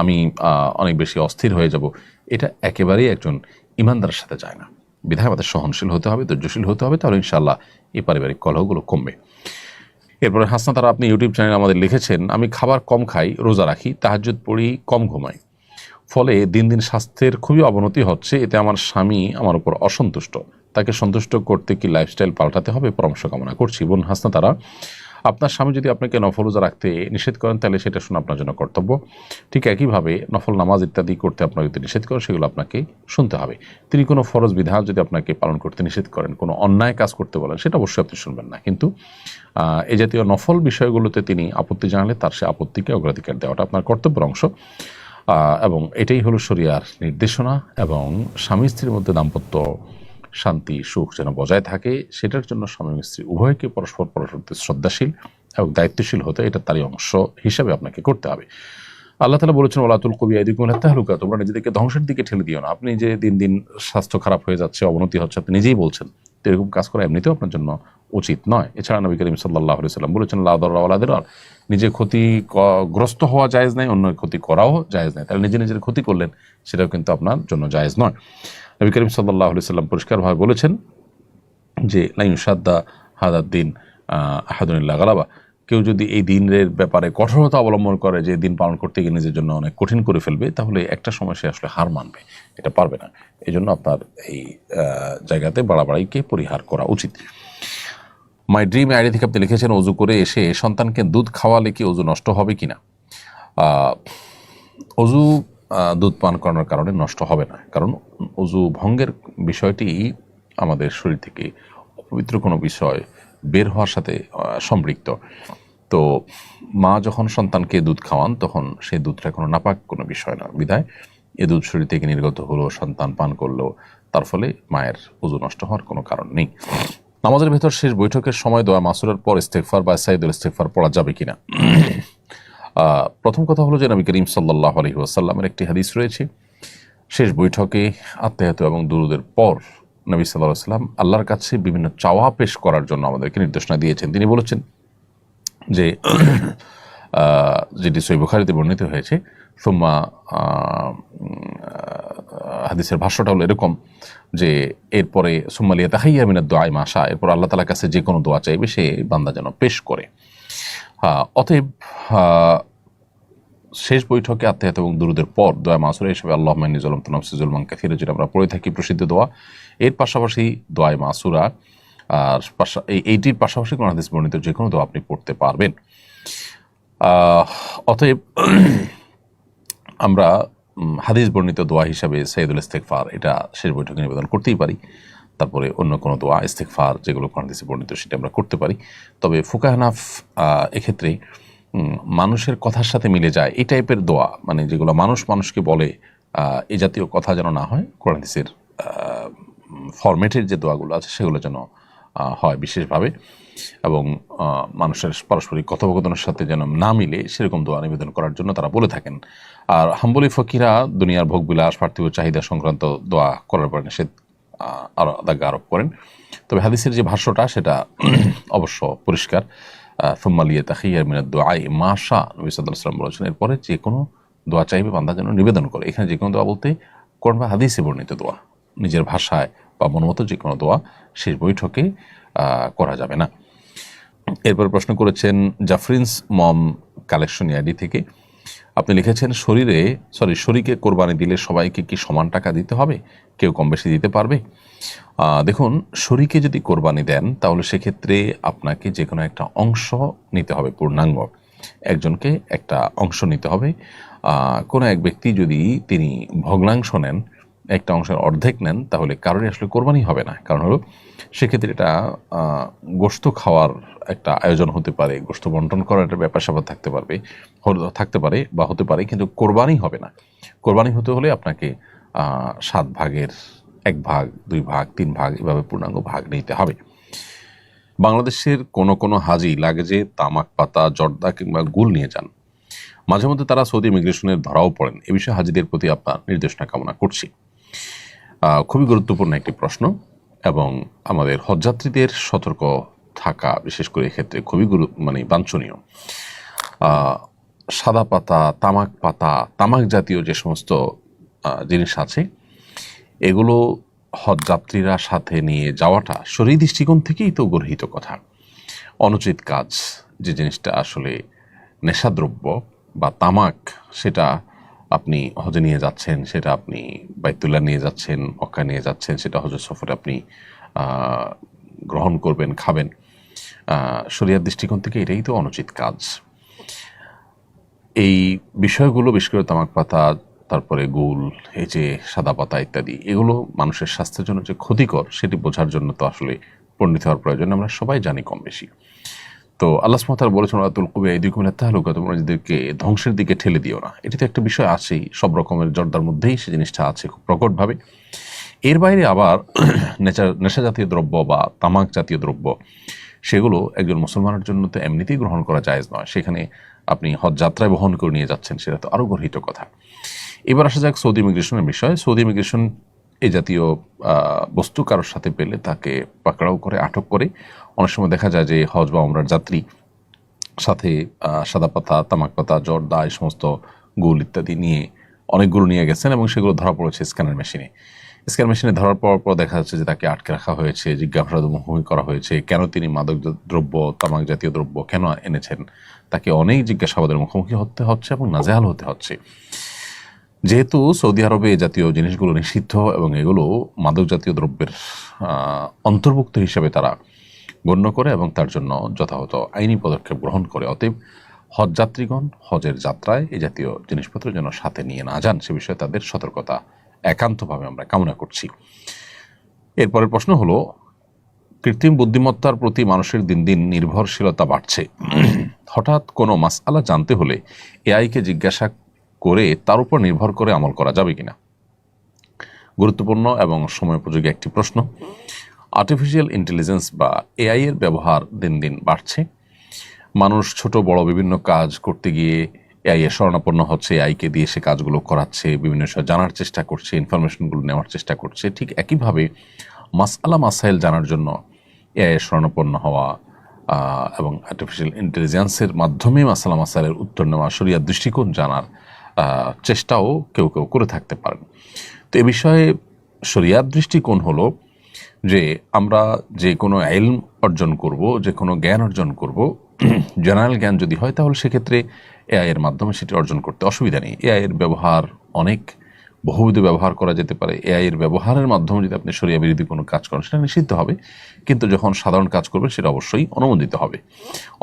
আমি অনেক বেশি অস্থির হয়ে যাব। এটা একেবারেই একজন ইমানদারের সাথে যায় না। বিধায় আমাদের সহনশীল হতে হবে, ধৈর্যশীল হতে হবে, তাহলে ইনশাআল্লাহ এই পারিবারিক কলহগুলো কমবে। এরপরে হাসনা তারা আপনি ইউটিউব চ্যানেলে আমাদের লিখেছেন, আমি খাবার কম খাই, রোজা রাখি, তাহাজ্জুদ পড়ি, কম ঘুমাই, ফলে দিন দিন স্বাস্থ্যের খুবই অবনতি হচ্ছে। এতে আমার স্বামী আমার উপর অসন্তুষ্ট, তাকে সন্তুষ্ট করতে কি লাইফস্টাইল পাল্টাতে হবে? পরামর্শ কামনা করছি। বোন হাসনা তারা, আপনার স্বামী যদি আপনাকে নফল রোজা রাখতে নিষেধ করেন তাহলে সেটা শুনে আপনার জন্য কর্তব্য। ঠিক একইভাবে নফল নামাজ ইত্যাদি করতে আপনাকে যদি নিষেধ করেন সেগুলো আপনাকে শুনতে হবে। তিনি কোনো ফরজ বিধান যদি আপনাকে পালন করতে নিষেধ করেন, কোনো অন্যায় কাজ করতে বলেন, সেটা অবশ্যই আপনি শুনবেন না। কিন্তু এই জাতীয় নফল বিষয়গুলোতে তিনি আপত্তি জানালে তার সে আপত্তিকে অগ্রাধিকার দেওয়াটা আপনার কর্তব্যের অংশ, এবং এটাই হলো শরিয়ার নির্দেশনা। এবং স্বামী স্ত্রীর মধ্যে দাম্পত্য শান্তি সুখ যেন বজায় থাকে, সেটার জন্য স্বামী স্ত্রী উভয়কে পরস্পর শ্রদ্ধাশীল এবং দায়িত্বশীল হতে, এটা তারই অংশ হিসাবে আপনাকে করতে হবে। আল্লাহ তাআলা বলেছেন, ওয়ালা তুলকু বিআইদিকুম ইলা তাহলুকা, তোমরা নিজেদেরকে ধ্বংসের দিকে ঠেলে দিও না। আপনি যে দিন দিন স্বাস্থ্য খারাপ হয়ে যাচ্ছে, অবনতি হচ্ছে, আপনি নিজেই বলছেন, তো এরকম কাজ করা এমনিতেও আপনার জন্য উচিত নয়। এছাড়া নবী করিম সাল্লাল্লাহু আলাইহি ওয়াসাল্লাম বলেছেন, লা দাররা ওয়ালা দিরার, নিজে ক্ষতিগ্রস্ত হওয়া জায়েজ নাই, অন্যের ক্ষতি করাও জায়েজ নাই। তাহলে নিজে নিজের ক্ষতি করলেন, সেটাও কিন্তু আপনার জন্য জায়েজ নয়। নবী করিম সাল্লাল্লাহু আলাইহি ওয়াসাল্লাম পরিষ্কারভাবে বলেছেন যে লা ইউশাদ্দা হাদাদ দিন আহাদুন ইল্লা গালাবা, কেউ যদি এই দিনের ব্যাপারে কঠোরতা অবলম্বন করে, যে দিন পালন করতে গিয়ে নিজের জন্য অনেক কঠিন করে ফেলবে, তাহলে একটা সময় সে আসলে হার মানবে, এটা পারবে না। এই জন্য আপনার এই জায়গাতে বাড়াবাড়িকে পরিহার করা উচিত। মাই ড্রিম আইডি থেকে আপনি লিখেছেন, অজু করে এসে সন্তানকে দুধ খাওয়ালে কি অজু নষ্ট হবে কিনা? অজু দুধ পান করানোর কারণে নষ্ট হবে না, কারণ অজু ভঙ্গের বিষয়টি আমাদের শরীর থেকে অপবিত্র কোনো বিষয় বের হওয়ার সাথে সম্পৃক্ত। তো মা যখন সন্তানকে দুধ খাওয়ান তখন সেই দুধটা কোনো নাপাক কোনো বিষয় না, বিধায় এ দুধ শরীর থেকে নির্গত হলো, সন্তান পান করলো, তার ফলে মায়ের অজু নষ্ট হওয়ার কোনো কারণ নেই। নামাজের ভেতর শেষ বৈঠকের সময় দোয়া মাসুরের পর ইস্তেগফার বা সাইদুল ইস্তেগফার পড়া যাবে কিনা? প্রথম কথা হলো যে নবী করিম সাল্লাল্লাহু আলাইহি ওয়াসাল্লামের একটি হাদিস রয়েছে, শেষ বৈঠকে আত্মায়াত এবং দুরুদের পর নবী সাল্লাল্লাহু আলাইহি ওয়াসাল্লাম আল্লাহর কাছে বিভিন্ন চাওয়া পেশ করার জন্য আমাদেরকে নির্দেশনা দিয়েছেন। তিনি বলেছেন যে যেটি সহিহ বুখারীতে বর্ণিত হয়েছে, সুম্মা হাদিসের ভাষ্যটা হলো এরকম যে এরপরে সুম্মা লিয়াতাহাইয়া মিনাদ দুআ মা শা, এরপর আল্লাহ তাআলার কাছে যে কোনো দোয়া চাইবে সে বান্দা যেন পেশ করে। অতএব শেষ বৈঠকে আত্মায়াত এবং দুরুদের পর দোয়া মাসুরা হিসেবে আল্লাহুম্মা ইন্নী যালামতু নাফসি যুলমান কাসীরা, যেটা আমরা পড়ে থাকি প্রসিদ্ধ দোয়া, এর পাশাপাশি দোয়া মাসুরা আর এইটির পাশাপাশি কোরআন হাদিস বর্ণিত যে কোনো দোয়া আপনি পড়তে পারবেন। অতএব আমরা হাদিস বর্ণিত দোয়া হিসাবে সাইয়্যিদুল ইস্তিগফার এটা শেষ বৈঠকে নিবেদন করতেই পারি। তারপরে অন্য কোনো দোয়া ইস্তিগফার যেগুলো কোরআন হাদিসে বর্ণিত সেটা আমরা করতে পারি। তবে ফুকাহা হানাফ এক্ষেত্রে মানুষের কথার সাথে মিলে যায় এই টাইপের দোয়া, মানে যেগুলো মানুষ মানুষকে বলে এই জাতীয় কথা যেন না হয়, কোরআন হাদিসের ফরম্যাটের যে দোয়াগুলো আছে সেগুলো যেন হয় বিশেষভাবে, এবং মানুষের পারস্পরিক কথোপকথনের সাথে যেন না মিলে সেরকম দোয়া নিবেদন করার জন্য তারা বলে থাকেন। আর হাম্বলি ফকিরা দুনিয়ার ভোগবিলাস পার্থিব চাহিদা সংক্রান্ত দোয়া করার পর নিষেধ আরোপ করেন। তবে হাদিসের যে ভাষ্যটা সেটা অবশ্য পরিষ্কার, ফুম্মালিয়া তাহিয়ার মিনাদ দোয়াই মাশা, নবী সাল্লাল্লাহু আলাইহি ওয়াসাল্লাম বলেছেন এরপরে যে কোনো দোয়া চাইবে বান্দা যেন নিবেদন করে। এখানে যে কোনো দোয়া বলতে কোরআন বা হাদিসে বর্ণিত দোয়া, নিজের ভাষায় বা মনমতো যে কোনো দোয়া শেষ বৈঠকে করা যাবে না। এরপর প্রশ্ন করেছেন জাফরিন্স মম কালেকশন আইডি থেকে, আপনি লিখেছেন শরীকে কোরবানি দিলে সবাইকে কি সমান টাকা দিতে হবে, কেউ কম বেশি দিতে পারবে? দেখুন, শরীকে যদি কোরবানি দেন তাহলে সেক্ষেত্রে আপনাকে যে কোনো একটা অংশ নিতে হবে, পূর্ণাঙ্গ একজনকে একটা অংশ নিতে হবে। কোনো এক ব্যক্তি যদি তিনি ভগ্নাংশ নেন, একটা অংশের অর্ধেক নেন, তাহলে কারোরই আসলে কোরবানি হবে না। কারণ হলো সেক্ষেত্রে এটা গোশত খাওয়ার একটা আয়োজন হতে পারে, গোশত বন্টন করার একটা ব্যাপার স্যাপার থাকতে পারে বা হতে পারে, কিন্তু কোরবানি হবে না। কোরবানি হতে হলে আপনাকে 7 ভাগের 1 ভাগ, 2 ভাগ, 3 ভাগ এভাবে পূর্ণাঙ্গ ভাগ নিতে হবে। বাংলাদেশের কোনো হাজি লাগেজে তামাক পাতা, জর্দা কিংবা গুল নিয়ে যান। মাঝে মধ্যে তারা সৌদি ইমিগ্রেশনের ধরাও পড়েন। এ বিষয়ে হাজিদের প্রতি আপনার নির্দেশনা কামনা করছি। খুবই গুরুত্বপূর্ণ একটি প্রশ্ন, এবং আমাদের হজযাত্রীদের সতর্ক থাকা বিশেষ করে এক্ষেত্রে খুবই বাঞ্ছনীয়। সাদা পাতা, তামাক জাতীয় যে সমস্ত জিনিস আছে এগুলো হজযাত্রীরা সাথে নিয়ে যাওয়াটা শরীর দৃষ্টিকোণ থেকেই তো গর্হিত কথা, অনুচিত কাজ। যে জিনিসটা আসলে নেশাদ্রব্য বা তামাক, সেটা আপনি হজে নিয়ে যাচ্ছেন, সেটা আপনি বাইতুল্লাহ নিয়ে যাচ্ছেন, মক্কা নিয়ে যাচ্ছেন, সেটা হজের সফরে আপনি গ্রহণ করবেন, খাবেন। শরিয়ার দৃষ্টিকোণ থেকে এটাই তো অনুচিত কাজ। এই বিষয়গুলো বিশেষ করে তামাক পাতা, তারপরে গুল, এই যে সাদা পাতা ইত্যাদি, এগুলো মানুষের স্বাস্থ্যের জন্য যে ক্ষতিকর সেটি বোঝার জন্য তো আসলে পণ্ডিত হওয়ার প্রয়োজন, আমরা সবাই জানি কম বেশি। তো আল্লাহ সুবহানাহু ওয়া তাআলা বলেছেন ওয়াতুল কুবি আইদিকুম ইলা তাহলুকা, তোমরা নিজেদেরকে ধ্বংসের দিকে ঠেলে দিও না। এটি তো একটা বিষয় আছেই, সব রকমের জর্দার মধ্যেই সে জিনিসটা আছে খুব প্রকটভাবে। এর বাইরে আবার নেশা জাতীয় দ্রব্য বা তামাক জাতীয় দ্রব্য, সেগুলো একজন মুসলমানের জন্য তো এমনিতেই গ্রহণ করা জায়েজ নয়। সেখানে আপনি হজ যাত্রায় বহন করে নিয়ে যাচ্ছেন, সেটা তো আরও গর্হিত কথা। এবার আসা যাক সৌদি ইমিগ্রেশনের বিষয়। সৌদি ইমিগ্রেশন এই জাতীয় বস্তু কারোর সাথে পেলে তাকে পাকড়াও করে, আটক করে। অনেক সময় দেখা যায় যে হজ বা উমরার যাত্রী সাথে সাদা পাতা, তামাক পাতা, জর্দা, এই সমস্ত গুল ইত্যাদি নিয়ে অনেকগুলো নিয়ে গেছেন, এবং সেগুলো ধরা পড়েছে স্ক্যানার মেশিনে ধরার পর দেখা যাচ্ছে যে তাকে আটকে রাখা হয়েছে, জিজ্ঞাসাবাদ মুখোমুখি করা হয়েছে, কেন তিনি মাদক দ্রব্য, তামাক জাতীয় দ্রব্য কেন এনেছেন। তাকে অনেক জিজ্ঞাসাবাদের মুখোমুখি হতে হচ্ছে এবং নাজেহাল হতে হচ্ছে। যেহেতু সৌদি আরবে এই জাতীয় জিনিসগুলো নিষিদ্ধ এবং এগুলো মাদক জাতীয় দ্রব্যের অন্তর্ভুক্ত হিসেবে তারা গণ্য করে এবং তার জন্য যথাযথ আইনি পদক্ষেপ গ্রহণ করে, অতএব হজ যাত্রীগণ হজের যাত্রায় এই জাতীয় জিনিসপত্র যেন সাথে নিয়ে না যান, সে বিষয়ে তাদের সতর্কতা একান্তভাবে আমরা কামনা করছি। এরপরের প্রশ্ন হলো, কৃত্রিম বুদ্ধিমত্তার প্রতি মানুষের দিন দিন নির্ভরশীলতা বাড়ছে। হঠাৎ কোনো মাসআলা জানতে হলে এআইকে জিজ্ঞাসা করে তার উপর নির্ভর করে আমল করা যাবে কিনা? গুরুত্বপূর্ণ এবং সময়োপযোগী একটি প্রশ্ন। আর্টিফিশিয়াল ইন্টেলিজেন্স বা এআই এর ব্যবহার দিন দিন বাড়ছে। মানুষ ছোট বড় বিভিন্ন কাজ করতে গিয়ে এআই এর শরণাপন্ন হচ্ছে, এআইকে দিয়ে সে কাজগুলো করাচ্ছে, বিভিন্ন বিষয় জানার চেষ্টা করছে, ইনফরমেশনগুলো নেওয়ার চেষ্টা করছে। ঠিক একইভাবে মাসাইল জানার জন্য এআই এর শরণাপন্ন হওয়া এবং আর্টিফিশিয়াল ইন্টেলিজেন্সের মাধ্যমে মাসাইলের উত্তর নেওয়া, শরিয়ার দৃষ্টিকোণ জানার চেষ্টাও কেউ কেউ করে থাকতে পারেন। তো এ বিষয়ে শরিয়ার দৃষ্টিকোণ হলো যে আমরা যে কোনো ইলম অর্জন করব, যে কোনো জ্ঞান অর্জন করব, জেনারেল জ্ঞান যদি হয় তাহলে সেক্ষেত্রে এআই এর মাধ্যমে সেটি অর্জন করতে অসুবিধা নেই। এআই এর ব্যবহার অনেক বহুবিধ ব্যবহার করা যেতে পারে। এআই এর ব্যবহারের মাধ্যমে যদি আপনি শরিয়া বিরোধী কোনো কাজ করেন সেটা নিষিদ্ধ হবে, কিন্তু যখন সাধারণ কাজ করবেন সেটা অবশ্যই অনুমোদিত হবে।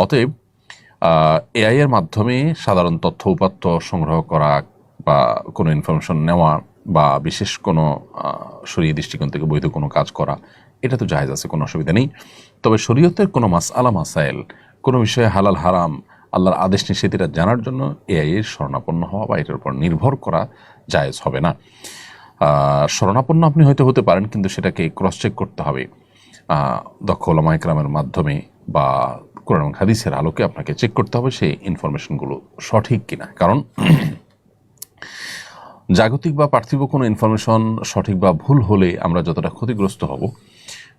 অতএব এআই এর মাধ্যমে সাধারণ তথ্য উপাত্ত সংগ্রহ করা বা কোনো ইনফরমেশন নেওয়া বা বিশেষ কোনো শরীয়ী দৃষ্টিকোণ থেকে বৈধ কোনো কাজ করা, এটা তো জায়েজ আছে, কোনো অসুবিধা নেই। তবে শরীয়তের কোনো মাসআলা মাসাইল, কোনো বিষয়ে হালাল হারাম, আল্লাহর আদেশ নিষেধ এটা জানার জন্য এআই এর শরণাপন্ন হওয়া বা এটার উপর নির্ভর করা জায়েজ হবে না। শরণাপন্ন আপনি হয়তো হতে পারেন, কিন্তু সেটাকে ক্রস চেক করতে হবে দক্ষ ওলামা ইকরামের মাধ্যমে বা কোরআন এবং হাদিসের আলোকে আপনাকে চেক করতে হবে সেই ইনফরমেশনগুলো সঠিক কিনা। কারণ জাগতিক বা পার্থিব কোনো ইনফরমেশন সঠিক বা ভুল হলে আমরা যতটা ক্ষতিগ্রস্ত হব,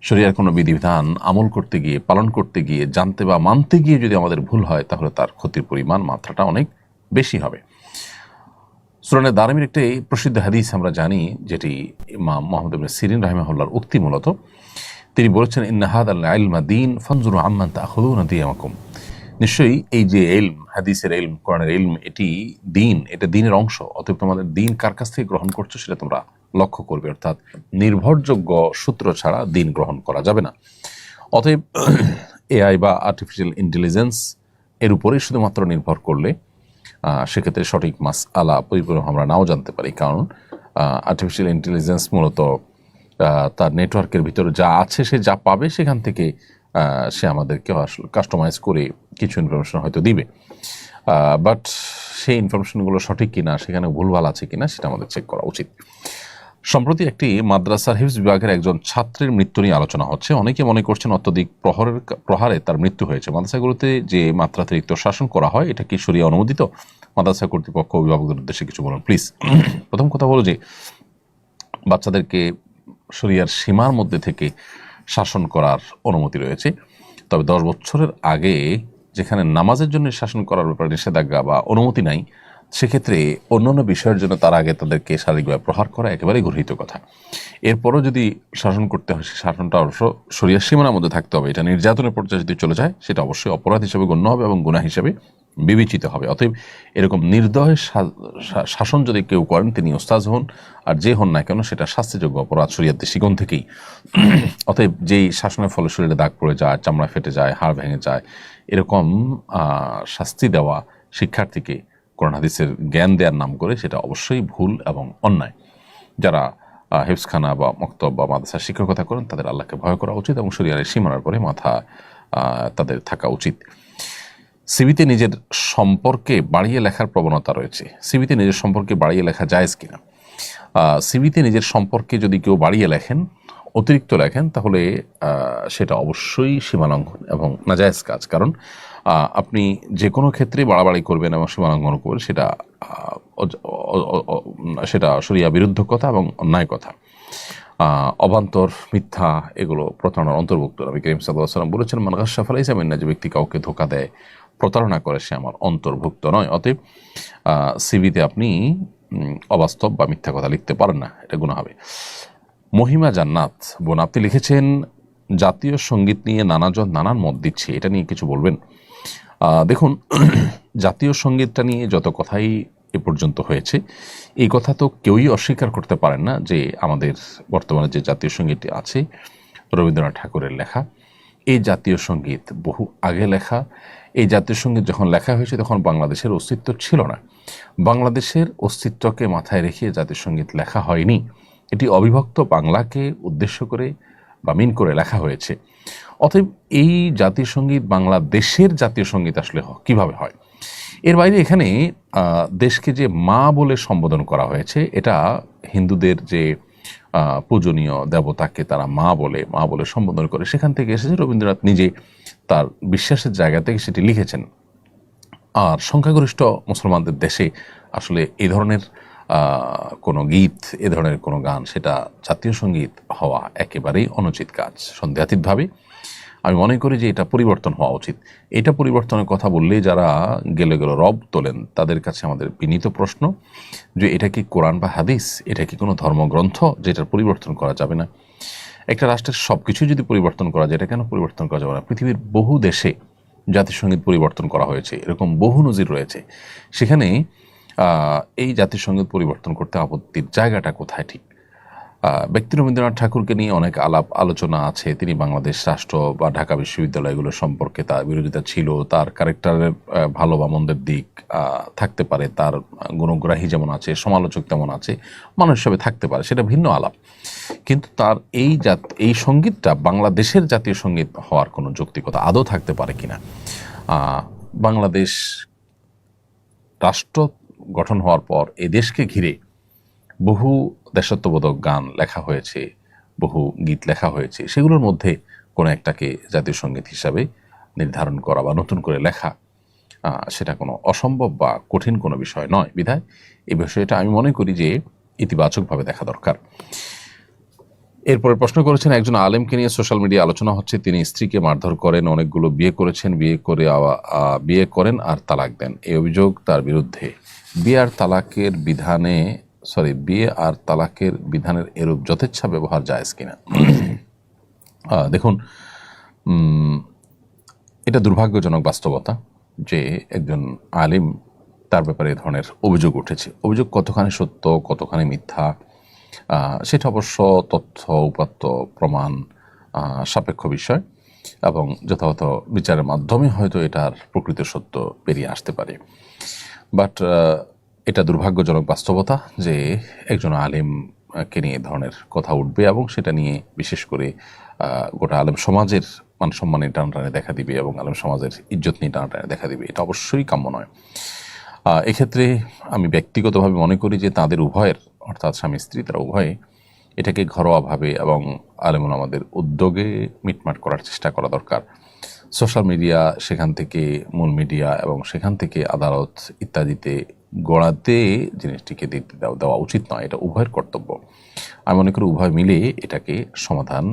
শরিয়ার কোনো বিধিবিধান আমল করতে গিয়ে, পালন করতে গিয়ে, জানতে বা মানতে গিয়ে যদি আমাদের ভুল হয়, তাহলে তার ক্ষতির পরিমাণ, মাত্রাটা অনেক বেশি হবে। সুরানে দারিমির একটি প্রসিদ্ধ হাদিস আমরা জানি, যেটি ইমাম মুহাম্মদ ইবনে সিরিন রাহিমাহুল্লাহর উক্তি। মূলত তিনি বলেছেন, ইন্না হাদাল ইলমা দীন ফানজুরু আম্মান তাখুযুনা দিয়ামাকুম। নিশ্চয়ই এই যে ইলম, হাদিসের ইলম, কোরআনের ইলম, এটি দিন, এটা দিনের অংশ। অতএব তোমাদের দিন কার কাছ থেকে গ্রহণ করছো সেটা তোমরা লক্ষ্য করবে। অর্থাৎ নির্ভরযোগ্য সূত্র ছাড়া দিন গ্রহণ করা যাবে না। অতএব এআই বা আর্টিফিশিয়াল ইন্টেলিজেন্স এর উপরেই শুধুমাত্র নির্ভর করলে সেক্ষেত্রে সঠিক মাসআলা পরিপূর্ণ আমরা নাও জানতে পারি। কারণ আর্টিফিশিয়াল ইন্টেলিজেন্স মূলত তার নেটওয়ার্কের ভিতরে যা আছে, সে যা পাবে সেখান থেকে সে আমাদেরকে আসলে কাস্টমাইজ করে কিছু ইনফরমেশন হয়তো দিবে, বাট সেই ইনফরমেশনগুলো সঠিক কিনা, সেখানে ভুলভাল আছে কিনা, সেটা আমাদের চেক করা উচিত। সম্প্রতি একটি মাদ্রাসার হিফজ বিভাগের একজন ছাত্রের মৃত্যু নিয়ে আলোচনা হচ্ছে। অনেকে মনে করছেন অত্যধিক প্রহারে তার মৃত্যু হয়েছে। মাদ্রাসাগুলোতে যে মাত্রাতিরিক্ত শাসন করা হয়, এটা কি শরিয়া অনুমোদিত? মাদ্রাসা কর্তৃপক্ষ, অভিভাবকদের উদ্দেশ্যে কিছু বলুন প্লিজ। প্রথম কথা হলো যে বাচ্চাদেরকে শরিয়ার সীমার মধ্যে থেকে শাসন করার অনুমতি রয়েছে। তবে 10 বছরের আগে যেখানে নামাজের জন্য শাসন করার ব্যাপারে নিষেধাজ্ঞা বা অনুমতি নাই, সেক্ষেত্রে অন্যান্য বিষয়ের জন্য তার আগে তাদেরকে শারীরিকভাবে প্রহার করা একেবারেই গর্হিত কথা। এরপরও যদি শাসন করতে হয়, সেই শাসনটা অবশ্য শরিয়ার সীমানার মধ্যে থাকতে হবে। এটা নির্যাতনের পর্যায়ে যদি চলে যায়, সেটা অবশ্যই অপরাধ হিসেবে গণ্য হবে এবং গুনাহ হিসেবে বিবেচিত হবে। অতএব এরকম নির্দয় শাসন যদি কেউ করেন, তিনি ওস্তাজ হন আর যে হন না কেন, সেটা শাস্তিযোগ্য অপরাধ শরিয়ার দৃষ্টিকোণ থেকেই। অতএব যেই শাসনের ফলে শরীরে দাগ পড়ে যায়, চামড়া ফেটে যায়, হাড় ভেঙে যায়, এরকম শাস্তি দেওয়া শিক্ষার্থীকে কোরআন হাদিসের জ্ঞান দেওয়ার নাম করে, সেটা অবশ্যই ভুল এবং অন্যায়। যারা হেফজখানা বা মক্তব বা মাদ্রাসার শিক্ষকতা করেন, তাদের আল্লাহকে ভয় করা উচিত এবং শরিয়ার সীমানার পরে মাথা তাদের থাকা উচিত। সিভিতে নিজের সম্পর্কে বাড়িয়ে লেখার প্রবণতা রয়েছে। সিভিতে নিজের সম্পর্কে বাড়িয়ে লেখা জায়েজ কিনা? সিভিতে নিজের সম্পর্কে যদি কেউ বাড়িয়ে লেখেন, অতিরিক্ত লেখেন, তাহলে সেটা অবশ্যই সীমালঙ্ঘন এবং নাজায়েজ কাজ। কারণ আপনি যে কোনো ক্ষেত্রে বাড়াবাড়ি করবেন এবং সীমালঙ্ঘন করবেন, সেটা শরিয়া বিরুদ্ধ কথা এবং অন্যায় কথা। অবান্তর, মিথ্যা, এগুলো প্রতারণার অন্তর্ভুক্ত। নবী করিম সাল্লাল্লাহু আলাইহি ওয়াসাল্লাম বলেছেন, মান গাশশা ফালাইসা মিন্না, যে ব্যক্তি কাউকে ধোঁকা দেয়, প্রতারণা করে, সে আমার অন্তর্ভুক্ত নয়। অতএব সিভিতে আপনি অবাস্তব বা মিথ্যা কথা লিখতে পারেন না, এটা গুনাহ হবে। মহিমা জান্নাত বোন, আপনি লিখেছেন জাতীয় সঙ্গীত নিয়ে নানাজন নানান মত দিচ্ছে, এটা নিয়ে কিছু বলবেন? দেখুন, জাতীয় সঙ্গীতটা নিয়ে যত কথাই এ পর্যন্ত হয়েছে, এই কথা তো কেউই অস্বীকার করতে পারেন না যে আমাদের বর্তমানে যে জাতীয় সঙ্গীতটি আছে, রবীন্দ্রনাথ ঠাকুরের লেখা। এই জাতীয় সঙ্গীত বহু আগে লেখা। এই জাতীয় সঙ্গীত যখন লেখা হয়েছে, তখন বাংলাদেশের অস্তিত্ব ছিল না। বাংলাদেশের অস্তিত্বকে মাথায় রেখে জাতীয় সঙ্গীত লেখা হয়নি। এটি অবিভক্ত বাংলাকে উদ্দেশ্য করে বা মিন করে লেখা হয়েছে। অতএব এই জাতীয় সঙ্গীত বাংলাদেশের জাতীয় সঙ্গীত আসলে কিভাবে হয়? এর বাইরে এখানে দেশকে যে মা বলে সম্বোধন করা হয়েছে, এটা হিন্দুদের যে পূজনীয় দেবতাকে তারা মা বলে সম্বোধন করে, সেখান থেকে এসেছে। রবীন্দ্রনাথ নিজে তার বিশ্বাসের জায়গা থেকে সেটি লিখেছেন। আর সংখ্যাগরিষ্ঠ মুসলমানদের দেশে আসলে এই ধরনের কোনো গীত, এ ধরনের কোনো গান, সেটা জাতীয় সঙ্গীত হওয়া একেবারেই অনুচিত কাজ। সন্দেহাতীতভাবে আমি মনে করি যে এটা পরিবর্তন হওয়া উচিত। এটা পরিবর্তনের কথা বললে যারা গেল রব তোলেন, তাদের কাছে আমাদের বিনীত প্রশ্ন যে এটা কি কোরআন বা হাদিস? এটা কি কোনো ধর্মগ্রন্থ যেটার পরিবর্তন করা যাবে না? একটা রাষ্ট্রের সব কিছু যদি পরিবর্তন করা যায়, এটা কেন পরিবর্তন করা যাবে না? পৃথিবীর বহু দেশে জাতীয় সঙ্গীত পরিবর্তন করা হয়েছে, এরকম বহু নজির রয়েছে। সেখানে এই জাতীয় সঙ্গীত পরিবর্তন করতে আপত্তির জায়গাটা কোথায় ঠিক? ব্যক্তি রবীন্দ্রনাথ ঠাকুরকে নিয়ে অনেক আলাপ আলোচনা আছে। তিনি বাংলাদেশ রাষ্ট্র বা ঢাকা বিশ্ববিদ্যালয়গুলো সম্পর্কে তার বিরোধিতা ছিল, তার ক্যারেক্টারের ভালো বা মন্দের দিক থাকতে পারে, তার গুণগ্রাহী যেমন আছে, সমালোচক তেমন আছে, মানুষ হিসেবে থাকতে পারে, সেটা ভিন্ন আলাপ। কিন্তু তার এই সঙ্গীতটা বাংলাদেশের জাতীয় সঙ্গীত হওয়ার কোনো যৌক্তিকতা আদৌ থাকতে পারে কিনা? বাংলাদেশ রাষ্ট্র গঠন হওয়ার পর এই দেশকে ঘিরে বহু দেশাত্মবোধক গান লেখা হয়েছে, বহু গীত লেখা হয়েছে। সেগুলোর মধ্যে কোনো একটাকে জাতীয় সঙ্গীত হিসাবে নির্ধারণ করা বা নতুন করে লেখা, সেটা কোনো অসম্ভব বা কঠিন কোনো বিষয় নয়। বিধায় এই বিষয়টা আমি মনে করি যে ইতিবাচকভাবে দেখা দরকার। এরপরে প্রশ্ন করেছেন, একজন আলেমকে নিয়ে সোশ্যাল মিডিয়া আলোচনা হচ্ছে, তিনি স্ত্রীকে মারধর করেন, অনেকগুলো বিয়ে করেছেন, বিয়ে করেন আর তালাক দেন। এই অভিযোগ তার বিরুদ্ধে। বিয়ে আর তালাকের বিধানের এরূপ যথেচ্ছা ব্যবহার জায়েজ কিনা? দেখুন, এটা দুর্ভাগ্যজনক বাস্তবতা যে একজন আলিম, তার ব্যাপারে এ ধরনের অভিযোগ উঠেছে। অভিযোগ কতখানি সত্য, কতখানি মিথ্যা, সেটা অবশ্য তথ্য উপাত্ত প্রমাণ সাপেক্ষ বিষয়, এবং যথাযথ বিচারের মাধ্যমে হয়তো এটার প্রকৃত সত্য বেরিয়ে আসতে পারে। বাট এটা দুর্ভাগ্যজনক বাস্তবতা যে একজন আলিমকে নিয়ে ধরনের কথা উঠবে এবং সেটা নিয়ে বিশেষ করে গোটা আলেম সমাজের মান সম্মানে টানাটানি দেখা দিবে এবং আলেম সমাজের ইজ্জত নিয়ে টানাটানি দেখা দিবে। এটা অবশ্যই কাম্য নয়। এক্ষেত্রে আমি ব্যক্তিগতভাবে মনে করি যে তাদের উভয়ের, অর্থাৎ স্বামী স্ত্রী, তারা উভয়ে এটাকে ঘরোয়াভাবে এবং আলেমুল আমাদের উদ্যোগে মিটমাট করার চেষ্টা করা দরকার। সোশ্যাল মিডিয়া, সেখান থেকে মূল মিডিয়া এবং সেখান থেকে আদালত ইত্যাদিতে গড়াতে জিনিসটিকে দেখতে দেওয়া উচিত নয়। এটা উভয়ের কর্তব্য। আমি মনে করি উভয় মিলে এটাকে সমাধান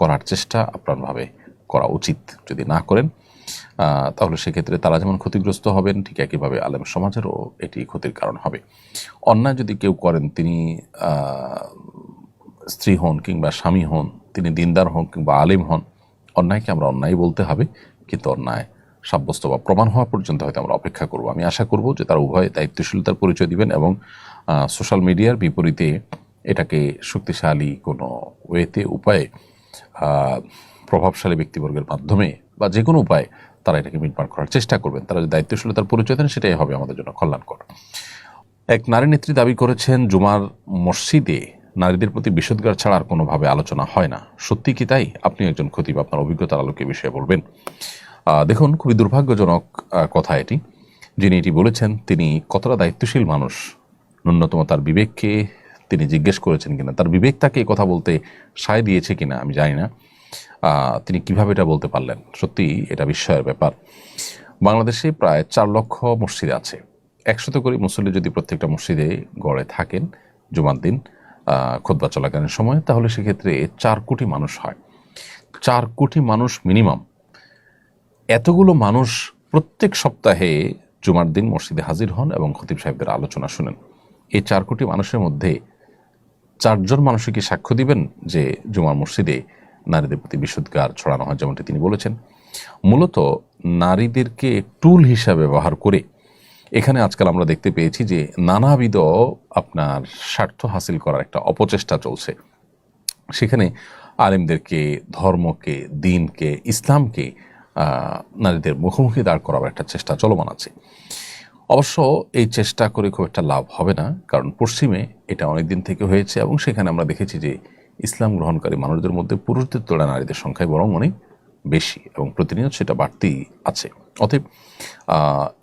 করার চেষ্টা আপ্রাণভাবে করা উচিত। যদি না করেন তাহলে সেক্ষেত্রে তারা যেমন ক্ষতিগ্রস্ত হবেন, ঠিক একইভাবে আলেম সমাজেরও এটি ক্ষতির কারণ হবে। অন্যায় যদি কেউ করেন, তিনি স্ত্রী হন কিংবা স্বামী হন, তিনি দিনদার হন কিংবা আলেম হন, অন্যায়কে আমরা অন্যায় বলতে হবে, কিন্তু অন্যায় সাব্যস্ত বা প্রমাণ হওয়া পর্যন্ত হয়তো আমরা অপেক্ষা করব। আমি আশা করব যে তারা উভয় দায়িত্বশীলতার পরিচয় দিবেন এবং সোশ্যাল মিডিয়ার বিপরীতে এটাকে শক্তিশালী কোনো উপায়ে প্রভাবশালী ব্যক্তিবর্গের মাধ্যমে বা যে কোনো উপায়ে তারা এটাকে মিটমাট করার চেষ্টা করবেন। তারা যদি দায়িত্বশীলতার পরিচয় দেন, সেটাই হবে আমাদের জন্য কল্যাণকর। এক নারী নেত্রী দাবি করেছেন, জুমার মসজিদে নারীদের প্রতি বিষোদ্গার ছাড়া আর কোনোভাবে আলোচনা হয় না। সত্যি কি তাই? আপনি একজন খতিব, আপনার অভিজ্ঞতার আলোকে বিষয়ে বলবেন। দেখুন, খুবই দুর্ভাগ্যজনক কথা এটি। যিনি এটি বলেছেন তিনি কতটা দায়িত্বশীল মানুষ, ন্যূনতম তার বিবেককে তিনি জিজ্ঞেস করেছেন কিনা, তার বিবেক তাকে এই কথা বলতে সায় দিয়েছে কিনা আমি জানি না। তিনি কিভাবে এটা বলতে পারলেন? সত্যি এটা বিস্ময়ের ব্যাপার। বাংলাদেশে প্রায় 4 লক্ষ মসজিদ আছে। 100 করে মুসল্লি যদি প্রত্যেকটা মসজিদে গড়ে থাকেন জুমার দিন খুতবা চলাকালীন সময়, তাহলে সেক্ষেত্রে 4 কোটি মানুষ হয়। 4 কোটি মানুষ মিনিমাম। এতগুলো মানুষ প্রত্যেক সপ্তাহে জুমার দিন মসজিদে হাজির হন এবং খতিব সাহেবদের আলোচনা শুনেন। এই 4 কোটি মানুষের মধ্যে 4 জন মানুষই কি সাক্ষ্য দিবেন যে জুমার মসজিদে নারীদের প্রতি বিষোদ্গার ছড়ানো হয়, যেমনটি তিনি বলেছেন? মূলত নারীদেরকে টুল হিসাবে ব্যবহার করে এখানে আজকাল আমরা দেখতে পেয়েছি যে নানাবিধ আপনার স্বার্থ হাসিল করার একটা অপচেষ্টা চলছে। সেখানে আলেমদেরকে, ধর্মকে, দিনকে, ইসলামকে নারীদের মুখোমুখি দাঁড় করার একটা চেষ্টা চলমান আছে। অবশ্য এই চেষ্টা করে খুব একটা লাভ হবে না, কারণ পশ্চিমে এটা অনেক দিন থেকে হয়েছে এবং সেখানে আমরা দেখেছি যে ইসলাম গ্রহণকারী মানুষদের মধ্যে পুরুষদের তুলনায় নারীদের সংখ্যায় বরং অনেক বেশি এবং প্রতিনিয়ত সেটা বাড়তি আছে। অতএব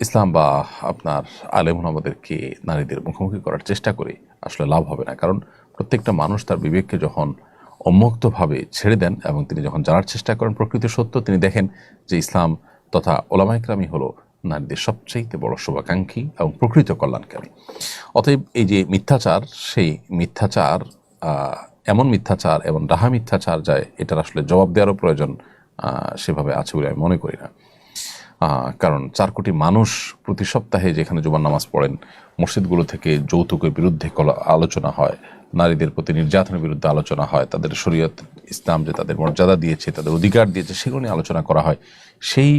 ইসলাম বা আপনার আলেম আমাদেরকে নারীদের মুখোমুখি করার চেষ্টা করে আসলে লাভ হবে না, কারণ প্রত্যেকটা মানুষ তার বিবেককে যখন উন্মুক্তভাবে ছেড়ে দেন এবং তিনি যখন জানার চেষ্টা করেন প্রকৃত সত্য, তিনি দেখেন যে ইসলাম তথা ওলামা ইকরামই হলো নারীদের সবচাইতে বড় শুভাকাঙ্ক্ষী এবং প্রকৃত কল্যাণকারী। অতএব এই যে মিথ্যাচার, সেই মিথ্যাচার এমন মিথ্যাচার এবং ডাহা মিথ্যাচার যায়, এটার আসলে জবাব দেওয়ারও প্রয়োজন সেভাবে আছে বলে আমি মনে করি না। কারণ 4 কোটি মানুষ প্রতি সপ্তাহে যেখানে জুমার নামাজ পড়েন, মসজিদগুলো থেকে যৌতুকের বিরুদ্ধে আলোচনা হয়, নারীদের প্রতি নির্যাতনের বিরুদ্ধে আলোচনা হয়, তাদের শরীয়ত ইসলাম যে তাদের মর্যাদা দিয়েছে, তাদের অধিকার দিয়েছে, সেগুলো নিয়ে আলোচনা করা হয়। সেই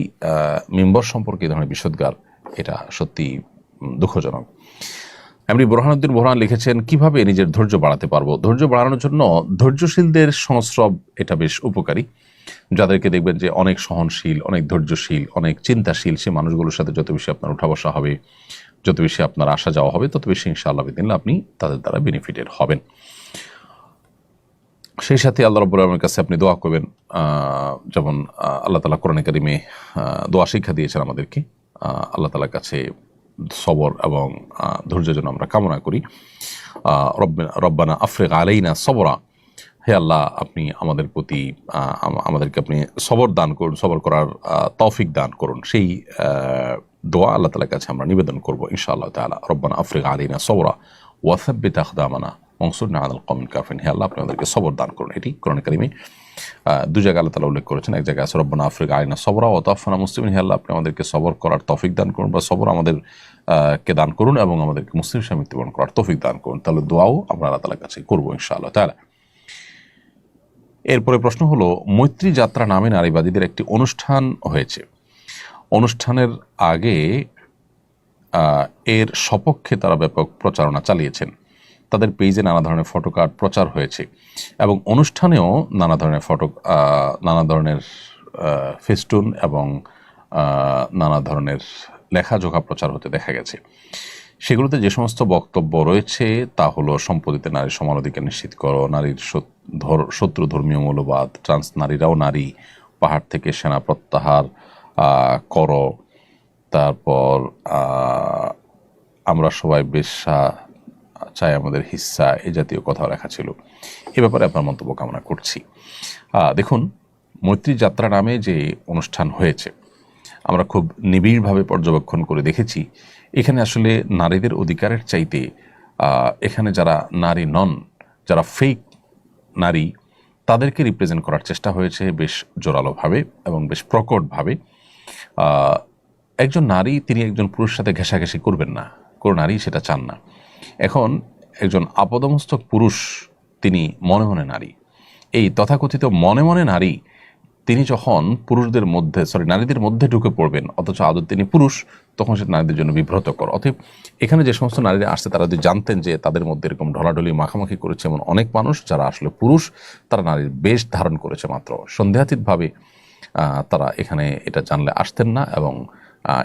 মিম্বর সম্পর্কে এই ধরনের বিষোদ্গার, এটা সত্যি দুঃখজনক। এমনি বোরহানুদ্দিন বোরহান লিখেছেন, কিভাবে নিজের ধৈর্য বাড়াতে পারবো? ধৈর্য বাড়ানোর জন্য ধৈর্যশীলদের সংস্রব এটা বেশ উপকারী। যাদেরকে দেখবেন যে অনেক সহনশীল, অনেক ধৈর্যশীল, অনেক চিন্তাশীল, সে মানুষগুলোর সাথে যত বেশি আপনার উঠা বসা হবে, যত বেশি আপনার আসা যাওয়া হবে, তত বেশি ইনশাআল্লাহ বিদিনিল্লাহ আপনি তাদের দ্বারা বেনিফিটেড হবেন। সেই সাথে আল্লাহ রাব্বুল আলামিনের কাছে আপনি দোয়া করবেন, যেমন আল্লাহ তাআলা কোরআনে কারিমে দোয়া শিক্ষা দিয়েছেন আমাদেরকে। আল্লাহ তাআলার কাছে সবর এবং ধৈর্যের জন্য আমরা কামনা করি। রব্বানা আফরিগ আলাইনা সবরা, হে আল্লাহ আপনি আমাদের প্রতি আমাদেরকে আপনি সবর দান করুন, সবর করার তৌফিক দান করুন। সেই দোয়া আল্লাহ তাআলার কাছে আমরা নিবেদন করব ইনশাআল্লাহ তাআলা। রব্বানা আফরিগ আলাইনা সবরা ওয়া সাব্বিত আকদামানা ওয়ানসুরনা আলাল কওমিল কাফিরিন, হে আল্লাহ আপনি আমাদেরকে সবর দান করুন। এটি কোরআন কারিমে দু জায়গায় আল্লাহ তাআলা উল্লেখ করেছেন। এক জায়গায় আছে রব্বানা আফরিগ আলাইনা সবরা ওয়া তাওফানা মুসলিমিন, হে আল্লাহ আপনি আমাদেরকে সবর করার তৌফিক দান করুন, বা সবর আমাদের কে দান করুন এবং আমাদেরকে মুসলিম হিসেবে মৃত্যুবরণ করার তৌফিক দান করুন। তাহলে দোয়াও আমরা আল্লাহ তাআলার কাছে করবো ইনশাআল্লাহ তাআলা। এরপরে প্রশ্ন হলো, মৈত্রী যাত্রা নামে নারীবাদীদের একটি অনুষ্ঠান হয়েছে। অনুষ্ঠানের আগে এর সপক্ষে তারা ব্যাপক প্রচারণা চালিয়েছেন। তাদের পেজে নানা ধরনের ফটোকার্ড প্রচার হয়েছে এবং অনুষ্ঠানেও নানা ধরনের ফেস্টুন এবং নানা ধরনের লেখাজোখা প্রচার হতে দেখা গেছে। সেগুলোতে যে সমস্ত বক্তব্য রয়েছে তা হলো, সম্পত্তিতে নারীর সমান অধিকার নিশ্চিত করো, নারীর শত্রু ধর্মীয় মৌলবাদ, ট্রান্স নারীরাও নারী, পাহাড় থেকে সেনা প্রত্যাহার করো, তারপর আমরা সবাই বেশ্যা চাই, আমাদের হিস্সা, এই জাতীয় কথা লেখা ছিল। এ ব্যাপারে আপনার মন্তব্য কামনা করছি। দেখুন, মৈত্রী যাত্রা নামে যে অনুষ্ঠান হয়েছে আমরা খুব নিবিড়ভাবে পর্যবেক্ষণ করে দেখেছি। এখানে আসলে নারীদের অধিকারের চাইতে এখানে যারা নারী নন, যারা ফেক নারী, তাদেরকে রিপ্রেজেন্ট করার চেষ্টা হয়েছে বেশ জোরালোভাবে এবং বেশ প্রকটভাবে। একজন নারী তিনি একজন পুরুষের সাথে ঘেঁষাঘেঁষি করবেন না, কোনো নারী সেটা চান না। এখন একজন আপাদমস্তক পুরুষ তিনি মনে মনে নারী, এই তথাকথিত মনে মনে নারী তিনি যখন নারীদের মধ্যে ঢুকে পড়বেন অথচ আদৌ তিনি পুরুষ, তখন সেটা নারীদের জন্য বিব্রতকর। অতএব এখানে যে সমস্ত নারীরা আসছে তারা যদি জানতেন যে তাদের মধ্যে এরকম ঢলাঢলি মাখামাখি করেছে এমন অনেক মানুষ যারা আসলে পুরুষ, তারা নারীর বেশ ধারণ করেছে মাত্র, সন্দেহাতীতভাবে তারা এখানে এটা জানলে আসতেন না এবং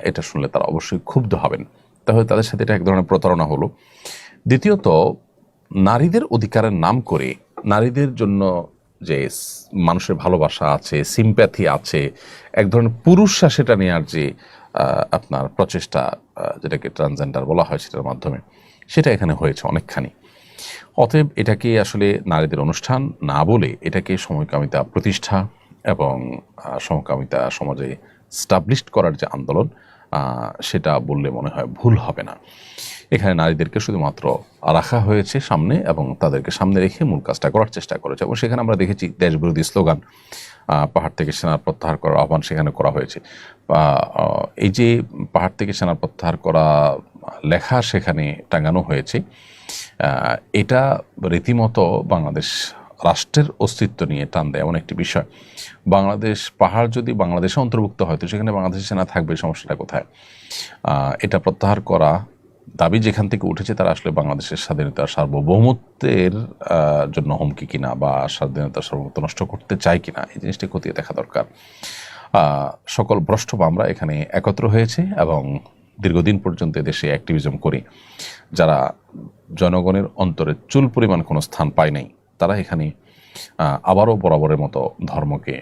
এটা শুনলে তারা অবশ্যই ক্ষুব্ধ হবেন। তাহলে তাদের সাথে এটা এক ধরনের প্রতারণা হলো। দ্বিতীয়ত, নারীদের অধিকারের নাম করে নারীদের জন্য যে মানুষের ভালোবাসা আছে, সিম্প্যাথি আছে, এক ধরনের পুরুষরা সেটা নেওয়ার যে আপনার প্রচেষ্টা, যেটাকে ট্রান্সজেন্ডার বলা হয়, সেটার মাধ্যমে সেটা এখানে হয়েছে অনেকখানি। অতএব এটাকে আসলে নারীদের অনুষ্ঠান না বলে এটাকে সমকামিতা প্রতিষ্ঠা এবং সমকামিতা সমাজে স্টাবলিশড করার যে আন্দোলন, সেটা বললে মনে হয় ভুল হবে না। এখানে নারীদেরকে শুধুমাত্র রাখা হয়েছে সামনে এবং তাদেরকে সামনে রেখে মূল কাজটা করার চেষ্টা করেছে। এবং সেখানে আমরা দেখেছি দেশবিরোধী স্লোগান, পাহাড় থেকে সেনা প্রত্যাহার করার আহ্বান সেখানে করা হয়েছে। এই যে পাহাড় থেকে সেনা প্রত্যাহার করা লেখা সেখানে টাঙানো হয়েছে, এটা রীতিমতো বাংলাদেশ রাষ্ট্রের অস্তিত্ব নিয়ে টান দেয় এমন একটি বিষয়। বাংলাদেশ পাহাড় যদি বাংলাদেশে অন্তর্ভুক্ত হয় তো সেখানে বাংলাদেশের সেনা থাকবে, সমস্যাটা কোথায়? এটা প্রত্যাহার করা দাবি যেখান থেকে উঠেছে তারা আসলে বাংলাদেশের স্বাধীনতার সার্বভৌমত্বের জন্য হুমকি কিনা বা স্বাধীনতার সার্বভৌমত্ব নষ্ট করতে চায় কিনা, এই জিনিসটি খতিয়ে দেখা দরকার। সকল ভ্রষ্ট বামরা এখানে একত্র হয়েছে এবং দীর্ঘদিন পর্যন্ত দেশে অ্যাক্টিভিজম করে যারা জনগণের অন্তরে চুল পরিমাণ কোনো স্থান পায় নাই, তারা এখানে আবারও বরাবরের মতো ধর্মকে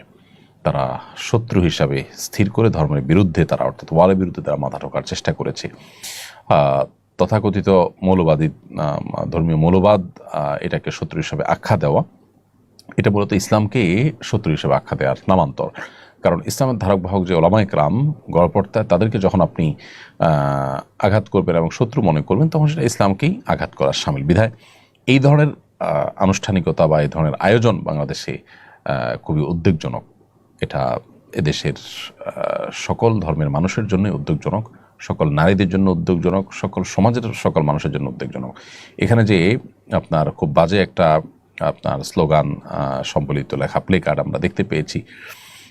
তারা শত্রু হিসাবে স্থির করে ধর্মের বিরুদ্ধে তারা, অর্থাৎ ওয়ালের বিরুদ্ধে তারা মাথা ঠোকার চেষ্টা করেছে। তথাকথিত মৌলবাদী ধর্মীয় মৌলবাদ, এটাকে শত্রু হিসাবে আখ্যা দেওয়া, এটা মূলত ইসলামকে শত্রু হিসাবে আখ্যা দেওয়ার নামান্তর। কারণ ইসলামের ধারক বাহক যে ওলামায়ে কেরাম গড়পড়তায়, তাদেরকে যখন আপনি আঘাত করবেন এবং শত্রু মনে করবেন তখন সেটা ইসলামকেই আঘাত করার শামিল। বিধায় এই ধরনের আনুষ্ঠানিকতা বা এই ধরনের আয়োজন বাংলাদেশে খুবই উদ্বেগজনক। এটা এদেশের সকল ধর্মের মানুষের জন্যই উদ্বেগজনক, সকল নারীদের জন্য উদ্বেগজনক, সকল সমাজের সকল মানুষের জন্য উদ্বেগজনক। এখানে যে আপনার খুব বাজে একটা আপনার স্লোগান সম্বলিত লেখা প্লে কার্ড আমরা দেখতে পেয়েছি,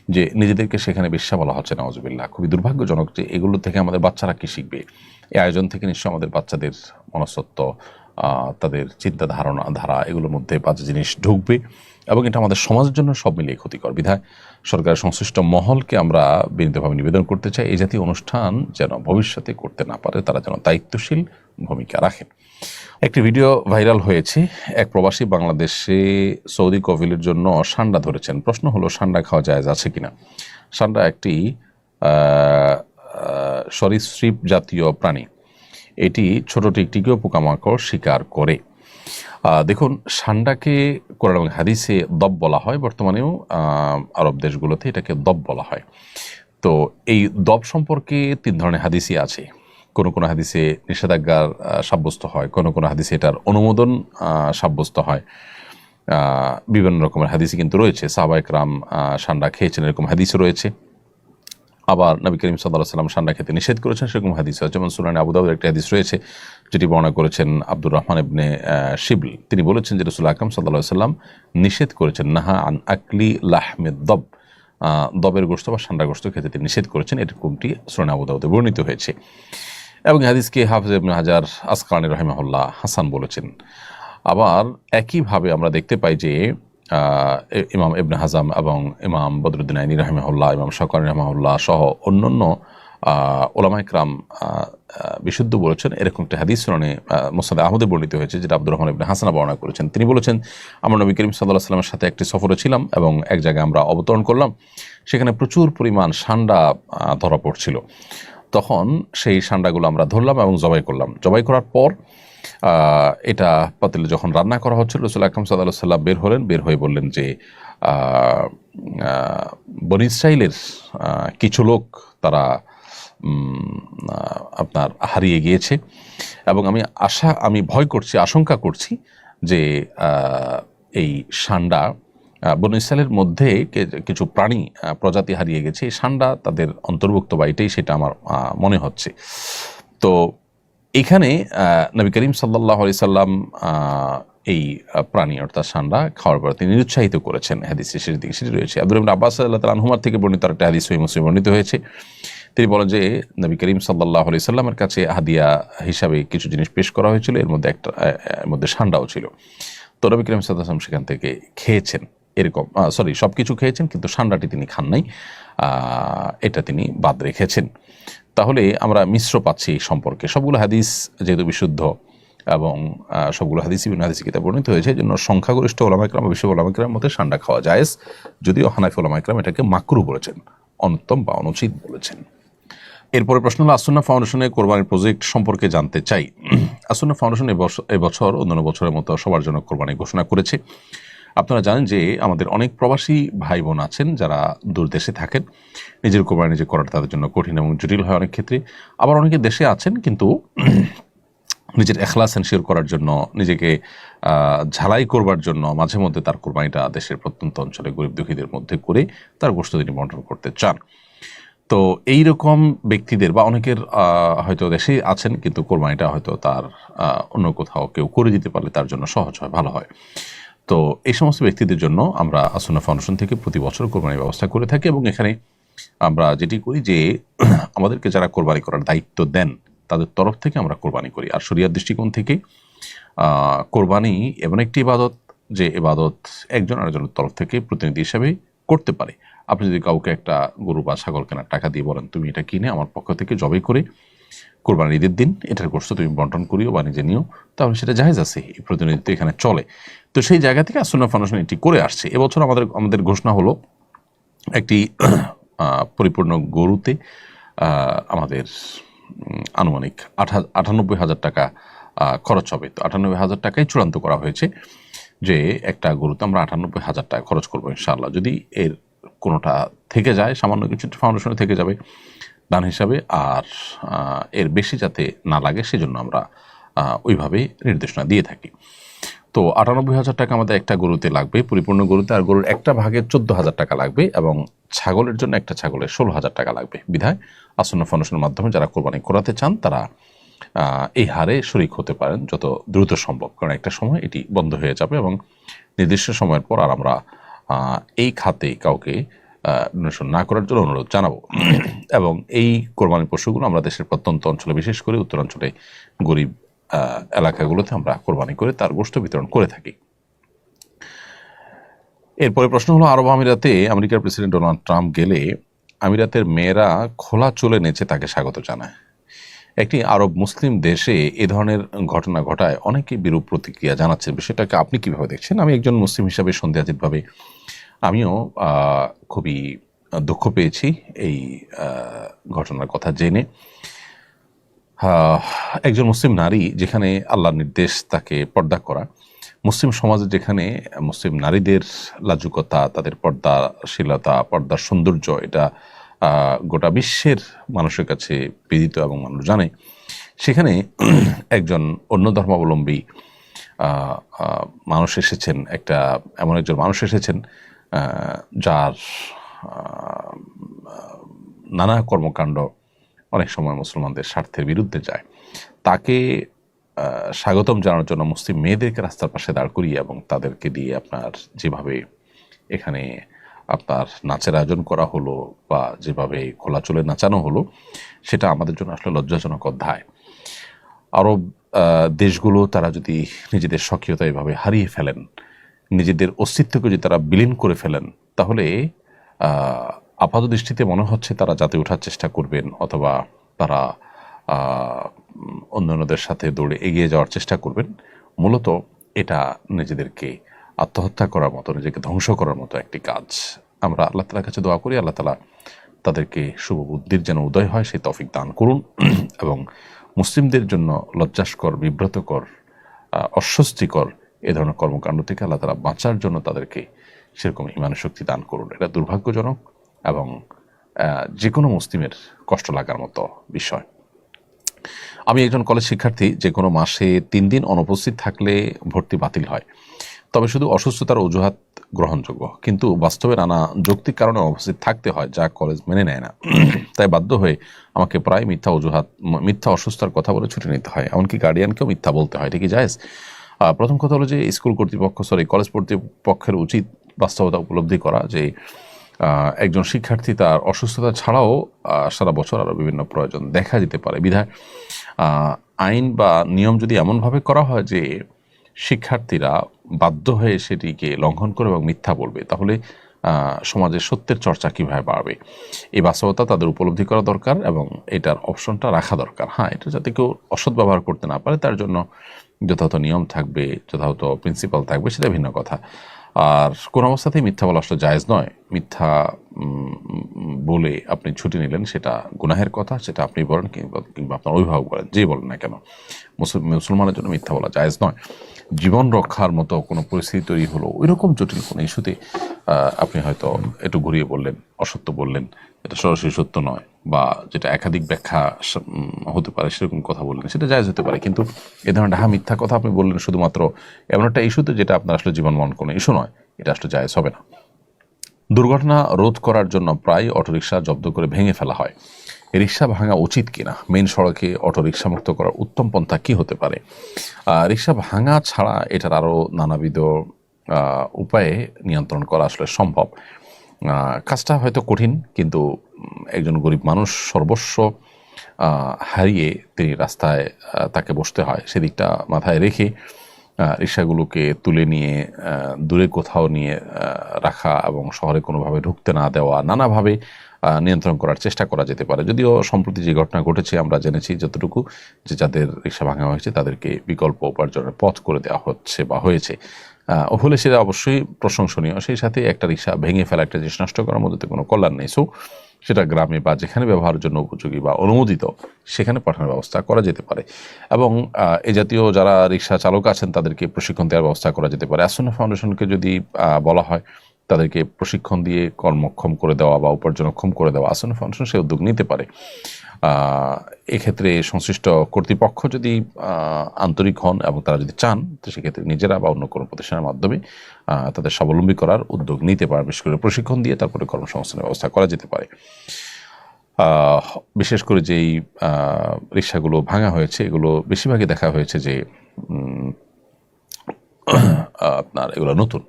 যে নিজেদেরকে সেখানে বেশ্যা বলা হচ্ছে, নাউজুবিল্লাহ। খুবই দুর্ভাগ্যজনক যে এগুলো থেকে আমাদের বাচ্চারা কি শিখবে। এই আয়োজন থেকে নিশ্চয়ই আমাদের বাচ্চাদের মনস্তত্ত্ব, তাদের চিন্তা ধারা এগুলোর মধ্যে বাজে জিনিস ঢুকবে এবং এটা আমাদের সমাজের জন্য সব মিলিয়ে ক্ষতিকর। বিধায় সরকারের সংশ্লিষ্ট মহলকে আমরা বিনীতভাবে নিবেদন করতে চাই, এই জাতীয় অনুষ্ঠান যেন ভবিষ্যতে করতে না পারে, তারা যেন দায়িত্বশীল ভূমিকা রাখেন। একটি ভিডিও ভাইরাল হয়েছে, এক প্রবাসী বাংলাদেশে সৌদি কফিলের জন্য সান্ডা ধরেছেন। প্রশ্ন হলো, সান্ডা খাওয়া জায়েজ আছে কিনা? সান্ডা একটি সরীসৃপ জাতীয় প্রাণী। এটি ছোট টিকটিকিও পোকামাকড় শিকার করে। দেখুন, সান্ডাকে কোরআন এবং হাদিসে দব বলা হয়, বর্তমানেও আরব দেশগুলোতে এটাকে দব বলা হয়। তো এই দব সম্পর্কে 3 ধরনের হাদিসই আছে। কোনো কোনো হাদিসে নিষেধাজ্ঞা সাব্যস্ত হয়, কোনো কোনো হাদিসে এটার অনুমোদন সাব্যস্ত হয়। বিভিন্ন রকমের হাদিসই কিন্তু রয়েছে। সাহাবা একরাম সান্ডা খেয়েছেন এরকম হাদিসও রয়েছে। আবার নবী করিম সাল্লাল্লাহু আলাইহি ওয়াসাল্লাম সান্ডা খেতে নিষেধ করেছেন সেরকম হাদিস আছে। যেমন সুনানে আবু দাউদের একটি হাদিস রয়েছে যেটি বর্ণনা করেছেন আব্দুর রহমান ইবনে শিবল। তিনি বলেছেন যে রাসূল আকরাম সাল্লাল্লাহু আলাইহি ওয়াসাল্লাম নিষেধ করেছেন, নাহা আন আকলি লাহমিদ দব, দবের গোশত বা সান্ডার গোশত খেতে তিনি নিষেধ করেছেন। এরকমটি সুনানে আবু দাউদে বর্ণিত হয়েছে এবং হাদিসকে হাফিজ ইবনে হাজার আসকালানী রাহিমাহুল্লাহ হাসান বলেছেন। আবার একইভাবে আমরা দেখতে পাই যে ইমাম ইবনে হাজাম এবং ইমাম বদরুদ্দিন আইনী রাহিমাহুল্লাহ, ইমাম শাওকানী রাহিমাহুল্লাহ সহ অন্যান্য ওলামা ইকরাম বিশুদ্ধ বলেছেন। এরকম একটি হাদিস সুনানে মুসনাদে আহমদে বর্ণিত হয়েছে যেটা আব্দুর রহমান ইবনে হাসানা বর্ণনা করেছেন। তিনি বলেছেন, আমরা নবী করিম সাল্লাল্লাহু আলাইহি ওয়াসাল্লামের সাথে একটি সফরে ছিলাম এবং এক জায়গায় আমরা অবতরণ করলাম। সেখানে প্রচুর পরিমাণ সান্ডা ধরা পড়ছিল। তখন সেই সান্ডাগুলো আমরা ধরলাম এবং জবাই করলাম। জবাই করার পর এটা পাতিলে যখন রান্না করা হচ্ছিল, রাসূল আকরাম সাল্লাল্লাহু আলাইহি ওয়াসাল্লাম বের হলেন। বের হয়ে বললেন যে বনী ইসরাইলের কিছু লোক তারা আপনার হারিয়ে গিয়েছে এবং আমি ভয় করছি, আশঙ্কা করছি যে এই সান্ডা বনী ইসরাইলের মধ্যে কিছু প্রাণী প্রজাতি হারিয়ে গেছে, এই সান্ডা তাদের অন্তর্ভুক্ত বা এটাই সেটা আমার মনে হচ্ছে। তো এখানে নবী করিম সাল্লাল্লাহু আলাইহি সাল্লাম এই প্রাণী অর্থাৎ সান্ডা খাওয়ার পর তিনি নিরুৎসাহিত করেছেন। হাদিসের শেষের দিকে সেটি রয়েছে। আব্দুল্লাহ ইবনে আব্বাস রাদিয়াল্লাহু তাআলা আনহুমা থেকে বর্ণিত একটা হাদিস সহিহ মুসলিমে বর্ণিত হয়েছে। তিনি বলেন যে নবী করিম সাল্লাল্লাহু আলাইহি সাল্লামের কাছে হাদিয়া হিসাবে কিছু জিনিস পেশ করা হয়েছিল, এর মধ্যে সান্ডাও ছিল। তো নবী করিম সাল্লাল্লাহু আলাইহি সাল্লাম সেখান থেকে খেয়েছেন। এরকম সব কিছু খেয়েছেন কিন্তু সান্ডাটি তিনি খান নাই, এটা তিনি বাদ রেখেছেন। তাহলে আমরা মিশ্র পাচ্ছি এই সম্পর্কে। সবগুলো হাদিস যেহেতু বিশুদ্ধ এবং সবগুলো হাদিস বিভিন্ন হাদিস কিতাবে বর্ণিত হয়েছে, এই জন্য সংখ্যাগরিষ্ঠ ওলামা ইকরাম, বিশ্ব ওলামা ইকরামের মধ্যে সান্ডা খাওয়া জায়েজ, যদিও হানাফি ওলামা ইকরাম এটাকে মাকরু বলেছেন, অনুত্তম বা অনুচিত বলেছেন। এরপরে প্রশ্ন হলো, আসুন্নাহ ফাউন্ডেশনের কোরবানির প্রজেক্ট সম্পর্কে জানতে চাই। আসুন্নাহ ফাউন্ডেশন এবছর অন্যান্য বছরের মতো সবার জন্য কোরবানি ঘোষণা করেছে। আপনারা জানেন যে আমাদের অনেক প্রবাসী ভাই বোন আছেন যারা দূর দেশে থাকেন। নিজের কোরবানি নিজে করাটা তাদের জন্য কঠিন এবং জটিল হয় অনেক ক্ষেত্রে। আবার অনেকে দেশে আছেন কিন্তু নিজের এখলাস এনশিওর করার জন্য, নিজেকে ঝালাই করবার জন্য মাঝে মধ্যে তার কোরবানিটা দেশের প্রত্যন্ত অঞ্চলে গরিব দুঃখীদের মধ্যে করে তার গোশত তিনি বন্টন করতে চান। তো এই রকম ব্যক্তিদের বা অনেকের হয়তো দেশে আছেন কিন্তু কোরবানিটা হয়তো তার অন্য কোথাও কেউ করে দিতে পারলে তার জন্য সহজ হয়, ভালো হয়। তো এই সমস্ত ব্যক্তিদের জন্য আমরা আসুন্নাহ ফাউন্ডেশন থেকে প্রতি বছর কোরবানির ব্যবস্থা করে থাকি এবং এখানে আমরা যেটি করি যে আমাদেরকে যারা কোরবানি করার দায়িত্ব দেন তাদের তরফ থেকে আমরা কোরবানি করি। আর শরিয়ার দৃষ্টিকোণ থেকে কোরবানি এমন একটি ইবাদত যে ইবাদত একজন আরেকজনের তরফ থেকে প্রতিনিধি হিসাবে করতে পারে। আপনি যদি কাউকে একটা গরু বা ছাগল কেনার টাকা দিয়ে বলেন তুমি এটা কিনে আমার পক্ষ থেকে জবাই করে কোরবানির ঈদের দিন এটার গোশত তুমি বন্টন করিও বা নিজে নিও, তাহলে সেটা জায়েজ আছে, এই প্রতিনিধিত্ব এখানে চলে। তো সেই জায়গা থেকে আসুন্নাহ ফাউন্ডেশন এটি করে আসছে। এবছর আমাদের ঘোষণা হলো একটি পরিপূর্ণ গরুতে আমাদের আনুমানিক 98,000 টাকা খরচ হবে। তো 98,000 টাকাই চূড়ান্ত করা হয়েছে যে একটা গরুতে আমরা 98,000 টাকা খরচ করবো ইনশাআল্লাহ। যদি এর কোনোটা থেকে যায়, সামান্য কিছু ফাউন্ডেশনে থেকে যাবে দান হিসাবে, আর এর বেশি যাতে না লাগে সেজন্য আমরা ওইভাবে নির্দেশনা দিয়ে থাকি। তো 98,000 টাকা আমাদের একটা গরুতে লাগবে, পরিপূর্ণ গরুতে, আর গরুর একটা ভাগে 14,000 টাকা লাগবে এবং ছাগলের জন্য একটা ছাগলের 16,000 টাকা লাগবে। বিধায় আসুন্নাহ ফাউন্ডেশনের মাধ্যমে যারা কোরবানি করাতে চান তারা এই হারে শরিক হতে পারেন যত দ্রুত সম্ভব, কারণ একটা সময় এটি বন্ধ হয়ে যাবে এবং নির্দিষ্ট সময়ের পর আর আমরা এই খাতে কাউকে ডোনেশন না করার জন্য অনুরোধ জানাবো। এবং এই কোরবানি পশুগুলো আমরা দেশের প্রত্যন্ত অঞ্চলে, বিশেষ করে উত্তরাঞ্চলে গরিব এলাকাগুলোতে আমরা কোরবানি করে তার গোশত বিতরণ করে থাকি। এরপরে প্রশ্ন হলো, আরব আমিরাতে আমেরিকার প্রেসিডেন্ট ডোনাল্ড ট্রাম্প গেলে আমিরাতের মেয়েরা খোলা চুলে নেচে তাকে স্বাগত জানায়। একটি আরব মুসলিম দেশে এ ধরনের ঘটনা ঘটায় অনেকে বিরূপ প্রতিক্রিয়া জানাচ্ছে। বিষয়টাকে আপনি কিভাবে দেখছেন? আমি একজন মুসলিম হিসাবে সন্দেহাতীতভাবে আমিও খুবই দুঃখ পেয়েছি এই ঘটনার কথা জেনে। একজন মুসলিম নারী, যেখানে আল্লাহর নির্দেশ তাকে পর্দা করা, মুসলিম সমাজে যেখানে মুসলিম নারীদের লাজুকতা, তাদের পর্দাশীলতা, পর্দার সৌন্দর্য, এটা গোটা বিশ্বের মানুষের কাছে বিদিত এবং মানুষ জানে, সেখানে একজন অন্য ধর্মাবলম্বী মানুষ এসেছেন, এমন একজন মানুষ এসেছেন যার নানা কর্মকাণ্ড অনেক সময় মুসলমানদের স্বার্থের বিরুদ্ধে যায়। তাকে স্বাগতম জানানোর জন্য মুসলিম মেয়েদেরকে রাস্তার পাশে দাঁড় করিয়ে এবং তাদেরকে দিয়ে আপনার যেভাবে এখানে আপনার নাচের আয়োজন করা হলো বা যেভাবে খোলা চুলে নাচানো হলো, সেটা আমাদের জন্য আসলে লজ্জাজনক অধ্যায়। আরব দেশগুলো তারা যদি নিজেদের স্বকীয়তা এভাবে হারিয়ে ফেলেন, নিজেদের অস্তিত্বকে যদি তারা বিলীন করে ফেলেন, তাহলে আপাত দৃষ্টিতে মনে হচ্ছে তারা জাতে ওঠার চেষ্টা করবেন, অথবা তারা অন্যান্যদের সাথে দৌড়ে এগিয়ে যাওয়ার চেষ্টা করবেন। মূলত এটা নিজেদেরকে আত্মহত্যা করার মতো, নিজেকে ধ্বংস করার মতো একটি কাজ। আমরা আল্লাহ তাআলার কাছে দোয়া করি, আল্লাহ তাআলা তাদেরকে শুভ বুদ্ধির যেন উদয় হয় সেই তৌফিক দান করুন, এবং মুসলিমদের জন্য লজ্জাস্কর, বিব্রতকর, অস্বস্তিকর এ ধরনের কর্মকাণ্ড থেকে আল্লাহ তাআলা বাঁচার জন্য তাদেরকে সেরকম ঈমানের শক্তি দান করুন। এটা দুর্ভাগ্যজনক এবং যে কোনো মুসলিমের কষ্ট লাগার মতো বিষয়। আমি একজন কলেজ শিক্ষার্থী। যে কোনো মাসে 3 দিন অনুপস্থিত থাকলে ভর্তি বাতিল হয়, তবে শুধু অসুস্থতার অজুহাত গ্রহণযোগ্য, কিন্তু বাস্তবে নানা যৌক্তিক কারণে অনুপস্থিত থাকতে হয় যা কলেজ মেনে নেয় না। তাই বাধ্য হয়ে আমাকে প্রায় মিথ্যা অসুস্থতার কথা বলে ছুটি নিতে হয়, এমনকি গার্ডিয়ানকেও মিথ্যা বলতে হয়। এটা কি জায়েজ? প্রথম কথা হলো যে কলেজ কর্তৃপক্ষের উচিত বাস্তবতা উপলব্ধি করা যে একজন শিক্ষার্থী তার অসুস্থতা ছাড়াও সারা বছর আরও বিভিন্ন প্রয়োজন দেখা যেতে পারে। বিধায় আইন বা নিয়ম যদি এমনভাবে করা হয় যে শিক্ষার্থীরা বাধ্য হয়ে সেটিকে লঙ্ঘন করে এবং মিথ্যা বলবে, তাহলে সমাজে সত্যের চর্চা কীভাবে বাড়বে? এই বাস্তবতা তাদের উপলব্ধি করা দরকার এবং এটার অপশনটা রাখা দরকার। এটা যাতে কেউ অসৎ ব্যবহার করতে না পারে, তার জন্য যথাযথ নিয়ম থাকবে, যথাযথ প্রিন্সিপাল থাকবে, সেটা ভিন্ন কথা। আর কোনো অবস্থাতেই মিথ্যা বলা আসলে জায়েজ নয়। মিথ্যা বলে আপনি ছুটি নিলেন, সেটা গুনাহের কথা, সেটা আপনি বলেন কিংবা আপনার অভিভাবক বলেন, যেই বলেন না কেন, মুসলমানের জন্য মিথ্যা বলা জায়েজ নয়। জীবন রক্ষার মতো কোনো পরিস্থিতি তৈরি হলো, ওইরকম জটিল কোনো ইস্যুতে আপনি হয়তো একটু ঘুরিয়ে বললেন, অসত্য বললেন, এটা সরাসরি সত্য নয়, বা যেটা একাধিক ব্যাখ্যা হতে পারে সেরকম কথা বললেন, সেটা জায়েজ হতে পারে। কিন্তু এ ধরনের মিথ্যা কথা আপনি বললেন শুধুমাত্র এমন একটা ইস্যুতে যেটা আপনার আসলে জীবন মরণ কোনো ইস্যু নয়, এটা আসলে জায়েজ হবে না। দুর্ঘটনা রোধ করার জন্য প্রায় অটোরিকশা জব্দ করে ভেঙে ফেলা হয়। রিক্সা ভাঙা উচিত কিনা? মেইন সড়কে অটোরিকশা মুক্ত করার উত্তম পন্থা কি হতে পারে? রিক্সা ভাঙা ছাড়া এটার আরও নানাবিধ উপায়ে নিয়ন্ত্রণ করা আসলে সম্ভব। কাজটা হয়তো কঠিন, কিন্তু একজন গরিব মানুষ সর্বস্ব হারিয়ে তিনি রাস্তায় তাকে বসতে হয়, সেদিকটা মাথায় রেখে রিক্সাগুলোকে তুলে নিয়ে দূরে কোথাও নিয়ে রাখা এবং শহরে কোনোভাবে ঢুকতে না দেওয়া, নানাভাবে নিয়ন্ত্রণ করার চেষ্টা করা যেতে পারে। যদিও সম্প্রতি যে ঘটনা ঘটেছে আমরা জেনেছি যতটুকু, যে যাদের রিক্সা ভাঙা হয়েছে তাদেরকে বিকল্প উপার্জনের পথ করে দেওয়া হচ্ছে বা হয়েছে, হলে সেটা অবশ্যই প্রশংসনীয়। সেই সাথে একটা রিক্সা ভেঙে ফেলা, একটা জিনিস নষ্ট করার মধ্যে কোনো কল্যাণ নেই। সেটা গ্রামে বা যেখানে ব্যবহারের জন্য উপযোগী বা অনুমোদিত সেখানে পাঠানোর ব্যবস্থা করা যেতে পারে। এবং এ জাতীয় যারা রিক্সা চালক আছেন তাদেরকে প্রশিক্ষণ দেওয়ার ব্যবস্থা করা যেতে পারে। আসুন্নাহ ফাউন্ডেশনকে যদি বলা হয় তাদেরকে প্রশিক্ষণ দিয়ে কর্মক্ষম করে দেওয়া বা উপার্জনক্ষম করে দেওয়া, আসুন্নাহ ফাউন্ডেশন সে উদ্যোগ নিতে পারে। এক্ষেত্রে সংশ্লিষ্ট কর্তৃপক্ষ যদি আন্তরিক হন এবং তারা যদি চান, তো সেক্ষেত্রে নিজেরা বা অন্য কোনো প্রতিষ্ঠানের মাধ্যমে তাদের স্বাবলম্বী করার উদ্যোগ নিতে পারে। বিশেষ করে প্রশিক্ষণ দিয়ে তারপরে কর্মসংস্থানের ব্যবস্থা করা যেতে পারে। বিশেষ করে যেই রিক্সাগুলো ভাঙা হয়েছে এগুলো বেশিরভাগই দেখা হয়েছে যে আপনার এগুলো নতুন,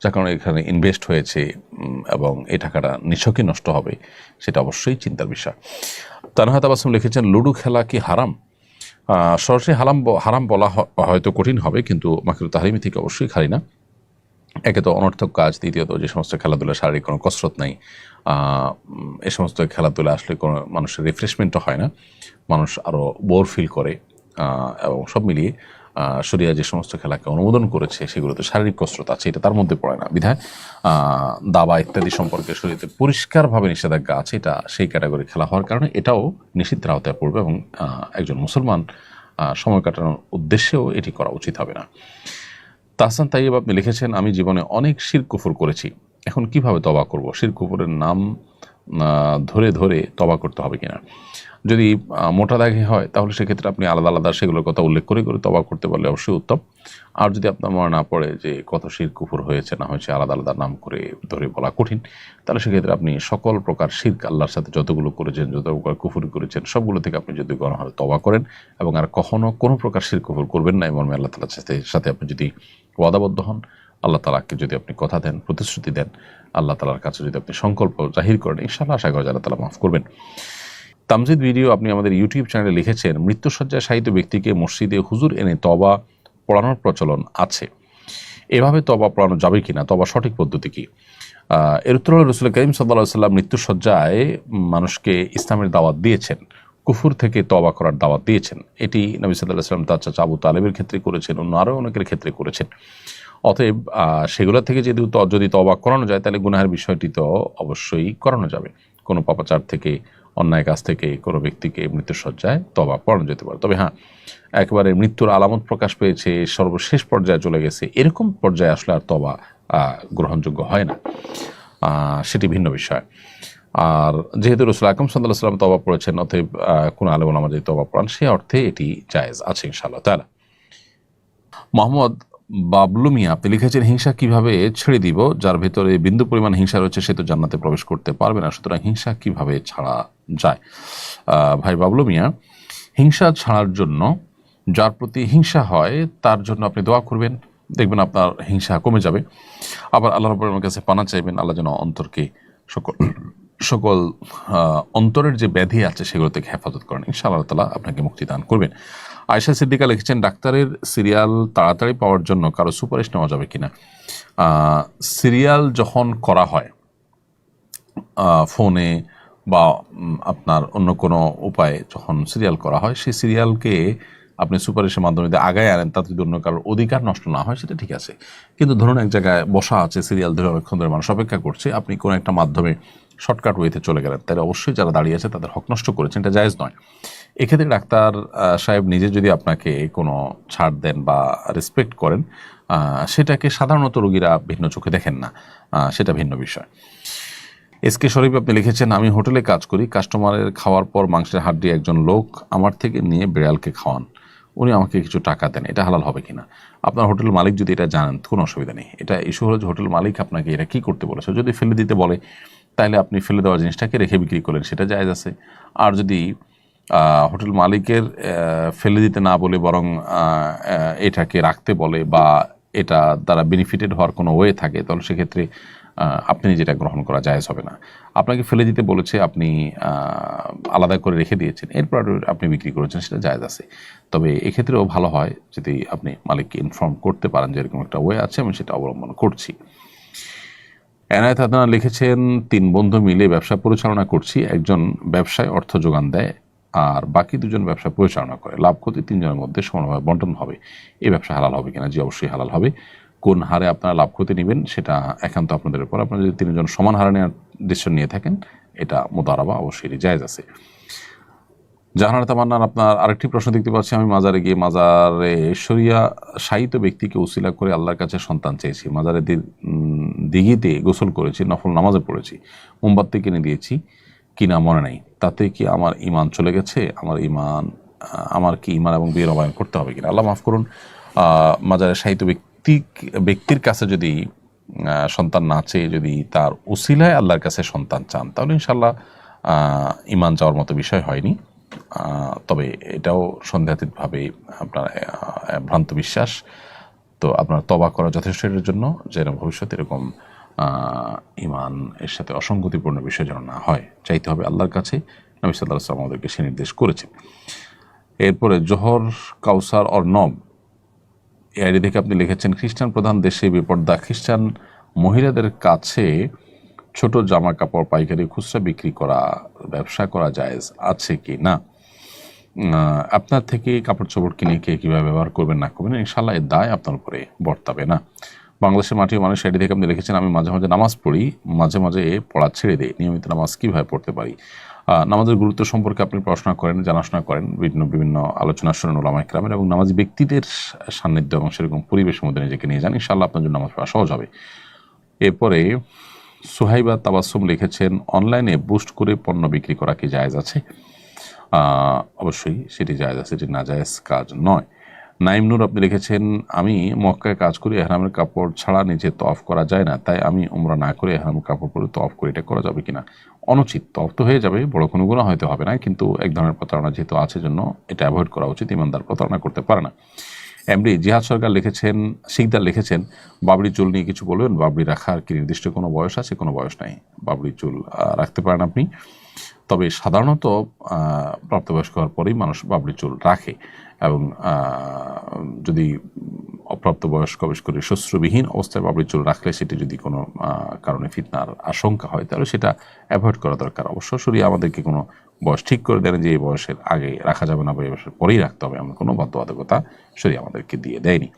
যার কারণে এখানে ইনভেস্ট হয়েছে এবং এই টাকাটা নিছকই নষ্ট হবে, সেটা অবশ্যই চিন্তার বিষয়। তানহা তাবাসসুম লিখেছেন, লুডো খেলা কি হারাম? সরাসরি হারাম বলা হয়তো কঠিন হবে, কিন্তু মাকরুহ তাহরিমি থেকে অবশ্যই খালি না। একে তো অনর্থক কাজ, দ্বিতীয়ত যে সমস্ত খেলাধুলা শারীরিক কোনো কসরত নাই, এ সমস্ত খেলাধুলা আসলে কোনো মানুষের রিফ্রেশমেন্টও হয় না, মানুষ আরও বোর ফিল করে, এবং সব মিলিয়ে শরিয়া যে সমস্ত খেলাকে অনুমোদন করেছে সেগুলোতে শারীরিক কসরত আছে, এটা তার মধ্যে পড়ে না। বিধায় দাবা ইত্যাদি সম্পর্কে শরীয়তে পরিষ্কারভাবে নিষেধাজ্ঞা আছে, এটা সেই ক্যাটাগরি খেলা হওয়ার কারণে এটাও নিষিদ্ধের আওতায় পড়বে, এবং একজন মুসলমান সময় কাটানোর উদ্দেশ্যেও এটি করা উচিত হবে না। তাহসান তাইয়েব আপনি লিখেছেন, আমি জীবনে অনেক শিরক কুফর করেছি, এখন কিভাবে তওবা করব? শিরক কুফরের নাম ধরে ধরে তওবা করতে হবে কিনা? যদি মোটা দাগে হয় তাহলে সেক্ষেত্রে আপনি আলাদা আলাদা সেগুলোর কথা উল্লেখ করে করে তওবা করতে পারলে অবশ্যই উত্তম। আর যদি আপনার মনে না পড়ে যে কত শিরক কুফর হয়েছে না হয়েছে আলাদা আলাদা নাম করে ধরে বলা কঠিন, তাহলে সেক্ষেত্রে আপনি সকল প্রকার শিরক আল্লাহর সাথে যতগুলো করেছেন, যত প্রকার কুফরি করেছেন, সবগুলো থেকে আপনি যদি গণহারে তওবা করেন এবং আর কখনো কোনো প্রকার শিরক কুফর করবেন না, মর্মে আল্লাহ তাআলার সাথে আপনি যদি ওয়াদাবদ্ধ হন, আল্লাহ তাআলাকে যদি আপনি কথা দেন, প্রতিশ্রুতি দেন, আল্লাহ তাআলার কাছে যদি আপনি সংকল্প জাহির করেন, ইনশাআল্লাহ আশা করি আল্লাহ তাআলা মাফ করবেন। তামজিদ ভিডিও আপনি আমাদের ইউটিউব চ্যানেলে লিখেছেন, মৃত্যুশয্যায় শায়িত ব্যক্তিকে মসজিদে হুজুর এনে তওবা পড়ানোর প্রচলন আছে, এভাবে তওবা পড়ানো যাবে কিনা, তওবা সঠিক পদ্ধতি কি? এর উত্তর হল, রাসূল করিম সাল্লাল্লাহু আলাইহি ওয়াসাল্লাম মৃত্যুশয্যায় মানুষকে ইসলামের দাওয়াত দিয়েছেন, কুফর থেকে তওবা করার দাওয়াত দিয়েছেন। এটি নবী সাল্লাল্লাহু আলাইহি ওয়াসাল্লাম তার চাচা আবু তালেবের ক্ষেত্রে করেছেন, অন্য আরও অনেকের ক্ষেত্রে করেছেন। অতএব সেগুলো থেকে যদি তওবা করানো যায় তাহলে গুনাহের বিষয়টি তো অবশ্যই করানো যাবে। কোনো পাপাচার থেকে, অন্যায় কাজ থেকে কোনো ব্যক্তিকে মৃত্যুশয্যায় তওবা পড়ানো যেতে পারে। তবে হ্যাঁ, একেবারে মৃত্যুর আলামত প্রকাশ পেয়েছে, সর্বশেষ পর্যায়ে চলে গেছে, এরকম পর্যায়ে আসলে আর তওবা গ্রহণযোগ্য হয় না, সেটি ভিন্ন বিষয়। আর যেহেতু রাসূল আকরাম সাল্লাল্লাহু আলাইহি ওয়াসাল্লাম তওবা পড়েছেন, অতএব কোন আলেম ওলামা যদি তওবা পড়ান সে অর্থে এটি জায়েজ আছে ইনশাআল্লাহ তাআলা। মোহাম্মদ বাবলু মিয়া আপনি লিখেছেন, হিংসা কিভাবে ছেড়ে দিব? যার ভেতরে বিন্দু পরিমাণ হিংসা রয়েছে সে তো জান্নাতে প্রবেশ করতে পারবে না, সুতরাং হিংসা কিভাবে ছাড়া যায়? ভাই বাবলু মিয়া, হিংসা ছাড়ার জন্য যার প্রতি হিংসা হয় তার জন্য আপনি দোয়া করবেন, দেখবেন আপনার হিংসা কমে যাবে। আবার আল্লাহ রাব্বুল আলামিনের কাছে পানা চাইবেন, আল্লাহ যেন অন্তরকে সকল অন্তরের যে ব্যাধি আছে সেগুলো থেকে হেফাজত করেন, ইনশাআল্লাহ তাআলা আপনাকে মুক্তি দান করবেন। আয়েশা সিদ্দিকা লিখেছেন, ডাক্তারের সিরিয়াল তাড়াতাড়ি পাওয়ার জন্য কারো সুপারিশ নেওয়া যাবে কিনা? সিরিয়াল যখন করা হয় ফোনে বা আপনার অন্য কোনো উপায়ে যখন সিরিয়াল করা হয়, সেই সিরিয়ালকে আপনি সুপারিশের মাধ্যমে যদি আগায় আনেন, তাতে যদি অন্য কারোর অধিকার নষ্ট না হয় সেটা ঠিক আছে। কিন্তু ধরুন এক জায়গায় বসা আছে, সিরিয়াল ধরে অনেকক্ষণ ধরে মানুষ অপেক্ষা করছে, আপনি কোনো একটা মাধ্যমে শর্টকাট ওয়েতে চলে গেলেন, তাহলে অবশ্যই যারা দাঁড়িয়ে আছে তাদের হক নষ্ট করেছেন, এটা জায়েজ নয়। এক্ষেত্রে ডাক্তার সাহেব নিজে যদি আপনাকে কোনো ছাড় দেন বা রেসপেক্ট করেন, সেটাকে সাধারণত রোগীরা ভিন্ন চোখে দেখেন না, সেটা ভিন্ন বিষয়। এসকে শরীফ আপনি লিখেছেন, আমি হোটেলে কাজ করি, কাস্টমারের খাওয়ার পর মাংসের হাড্ডি একজন লোক আমার থেকে নিয়ে বিড়ালকে খাওয়ান, উনি আমাকে কিছু টাকা দেন, এটা হালাল হবে কিনা? আপনার হোটেল মালিক যদি এটা জানেন কোনো অসুবিধা নেই। এটা ইস্যু হলো যে হোটেল মালিক আপনাকে এটা কি করতে বলেছে। যদি ফেলে দিতে বলে তাহলে আপনি ফেলে দেওয়া জিনিসটাকে রেখে বিক্রি করলেন, সেটা জায়েজ আছে। আর যদি হোটেল মালিকের ফেলে দিতে না বলে বরং এটাকে রাখতে বলে বা এটা দ্বারা বেনিফিটেড হওয়ার কোনো ওয়ে থাকে, তাহলে সেক্ষেত্রে আপনি যেটা গ্রহণ করা জায়েজ হবে না। আপনাকে ফেলে দিতে বলেছে, আপনি আলাদা করে রেখে দিয়েছেন, এরপর আপনি বিক্রি করেছেন, সেটা জায়েজ আছে। তবে এক্ষেত্রেও ভালো হয় যদি আপনি মালিককে ইনফর্ম করতে পারেন যে এরকম একটা ওয়ে আছে, আমি সেটা অবলম্বন করছি। এনায়েত আদনান লিখেছেন, 3 বন্ধু মিলে ব্যবসা পরিচালনা করছি, একজন ব্যবসায় অর্থ যোগান দেয় আর বাকি 2জন ব্যবসা পরিচালনা করে, লাভ ক্ষতি 3 জনের মধ্যে সমানভাবে বন্টন হবে, এই ব্যবসা হালাল হবে কিনা? জি, অবশ্যই হালাল হবে। কোন হারে আপনারা লাভ ক্ষতি নেবেন সেটা একান্ত আপনাদের উপর। আপনারা যদি 3জন সমান হারে নেওয়ার ডিসিশন নিয়ে থাকেন, এটা মুদারাবা অবশ্যই জায়েজ আছে। জাহানারা তামান্নান আপনার আরেকটি প্রশ্ন দেখতে পাচ্ছি, আমি মাজারে গিয়ে মাজারে শরিয়া শায়িত ব্যক্তিকে উসিলা করে আল্লাহর কাছে সন্তান চেয়েছি, মাজারে দিঘিতে গোসল করেছি, নফল নামাজে পড়েছি, মোমবাতি কিনে দিয়েছি কিনা মনে নাই, তাতে কি আমার ইমান চলে গেছে? আমার কি ইমান এবং বিয়ের নবায়ন করতে হবে কিনা? আল্লাহ মাফ করুন, মাজারে শায়িত ব্যক্তির কাছে যদি সন্তান না চেয়ে যদি তার উসিলায় আল্লাহর কাছে সন্তান চান, তাহলে ইনশাল্লাহ ইমান যাওয়ার মতো বিষয় হয়নি। তবে এটাও সন্দেহাতীতভাবে আপনার ভ্রান্ত বিশ্বাস। তো আপনার তওবা করা যথেষ্ট এর জন্য, যেন ভবিষ্যতে এরকম ঈমান এর সাথে অসঙ্গতিপূর্ণ বিষয় যেন না হয়। চাইতে হবে আল্লাহর কাছে। নবী সাল্লাল্লাহু আলাইহি ওয়াসাল্লাম আমাদেরকে সে নির্দেশ করেছেন। এরপরে জোহর কাউসার অর নব, এই আইডি থেকে আপনি লিখেছেন, খ্রিস্টান প্রধান দেশে বেপর্দা খ্রিস্টান মহিলাদের কাছে ছোট জামা কাপড় পাইকারি খুচরা বিক্রি করা, ব্যবসা করা জায়েজ আছে কি না? আপনার থেকে কাপড় চোপড় কিনে কে কীভাবে ব্যবহার করবেন না করবেন, ইনশাআল্লাহ এর দায় আপনার উপরে বর্তাবে না। বাংলাদেশের মাটি ও মানুষ আইডি থেকে আপনি লিখেছেন, আমি মাঝে মাঝে নামাজ পড়ি, মাঝে মাঝে পড়া ছেড়ে দিই, নিয়মিত নামাজ কীভাবে পড়তে পারি? নামাজের গুরুত্ব সম্পর্কে আপনি পড়াশোনা করেন, জানাশোনা করেন, বিভিন্ন আলোচনা শোনেন ওলামায়ে কেরামের, এবং নামাজি ব্যক্তিদের সান্নিধ্য এবং সেরকম পরিবেশের মধ্যে নিজেকে নিয়ে যান, ইনশাআল্লাহ আপনার জন্য নামাজ পড়া সহজ হবে। এরপরে সুহাইবা তাবাসসুম লিখেছেন, অনলাইনে বুস্ট করে পণ্য বিক্রি করা কি জায়েজ আছে? অবশ্যই সেটি জায়েজ আছে, সেটি নাজায়েজ কাজ নয়। নাইম নূর আপনি লিখেছেন, আমি মক্কায় কাজ করি, এহরামের কাপড় ছাড়া নিচে তওয়াফ করা যায় না, তাই আমি উমরা না করে এহরামের কাপড় পরে তওয়াফ করে, এটা করা যাবে কিনা? অনুচিত। তওয়াফ তো হয়ে যাবে, বড় কোনো গুনাহ হয়তো হবে না, কিন্তু এক ধরনের প্রতারণা যেহেতু আছে, জন্য এটা অ্যাভয়েড করা উচিত। ইমানদার প্রতারণা করতে পারে না। এমডি জিহাদ সরকার লিখেছেন, শিকদার লিখেছেন, বাবরি চুল নিয়ে কিছু বলবেন? বাবরি রাখার কি নির্দিষ্ট কোনো বয়স আছে? কোনো বয়স নাই, বাবরি চুল রাখতে পারেন আপনি। তবে সাধারণত প্রাপ্তবয়স্ক হওয়ার পরেই মানুষ বাবরি চুল রাখে, এবং যদি অপ্রাপ্তবয়স্ক বিশেষ করে শ্বশ্রবিহীন অবস্থায় বাবরি চুল রাখলে সেটি যদি কোনো কারণে ফিতনার আশঙ্কা হয়, তাহলে সেটা অ্যাভয়েড করা দরকার। অবশ্য শরীয়ত আমাদেরকে কোনো বয়স ঠিক করে দেন যে এই বয়সের আগে রাখা যাবে না বা এই বয়সের পরেই রাখতে হবে, এমন কোনো বাধ্যবাধকতা শরীয়ত আমাদেরকে দিয়ে দেয়নি।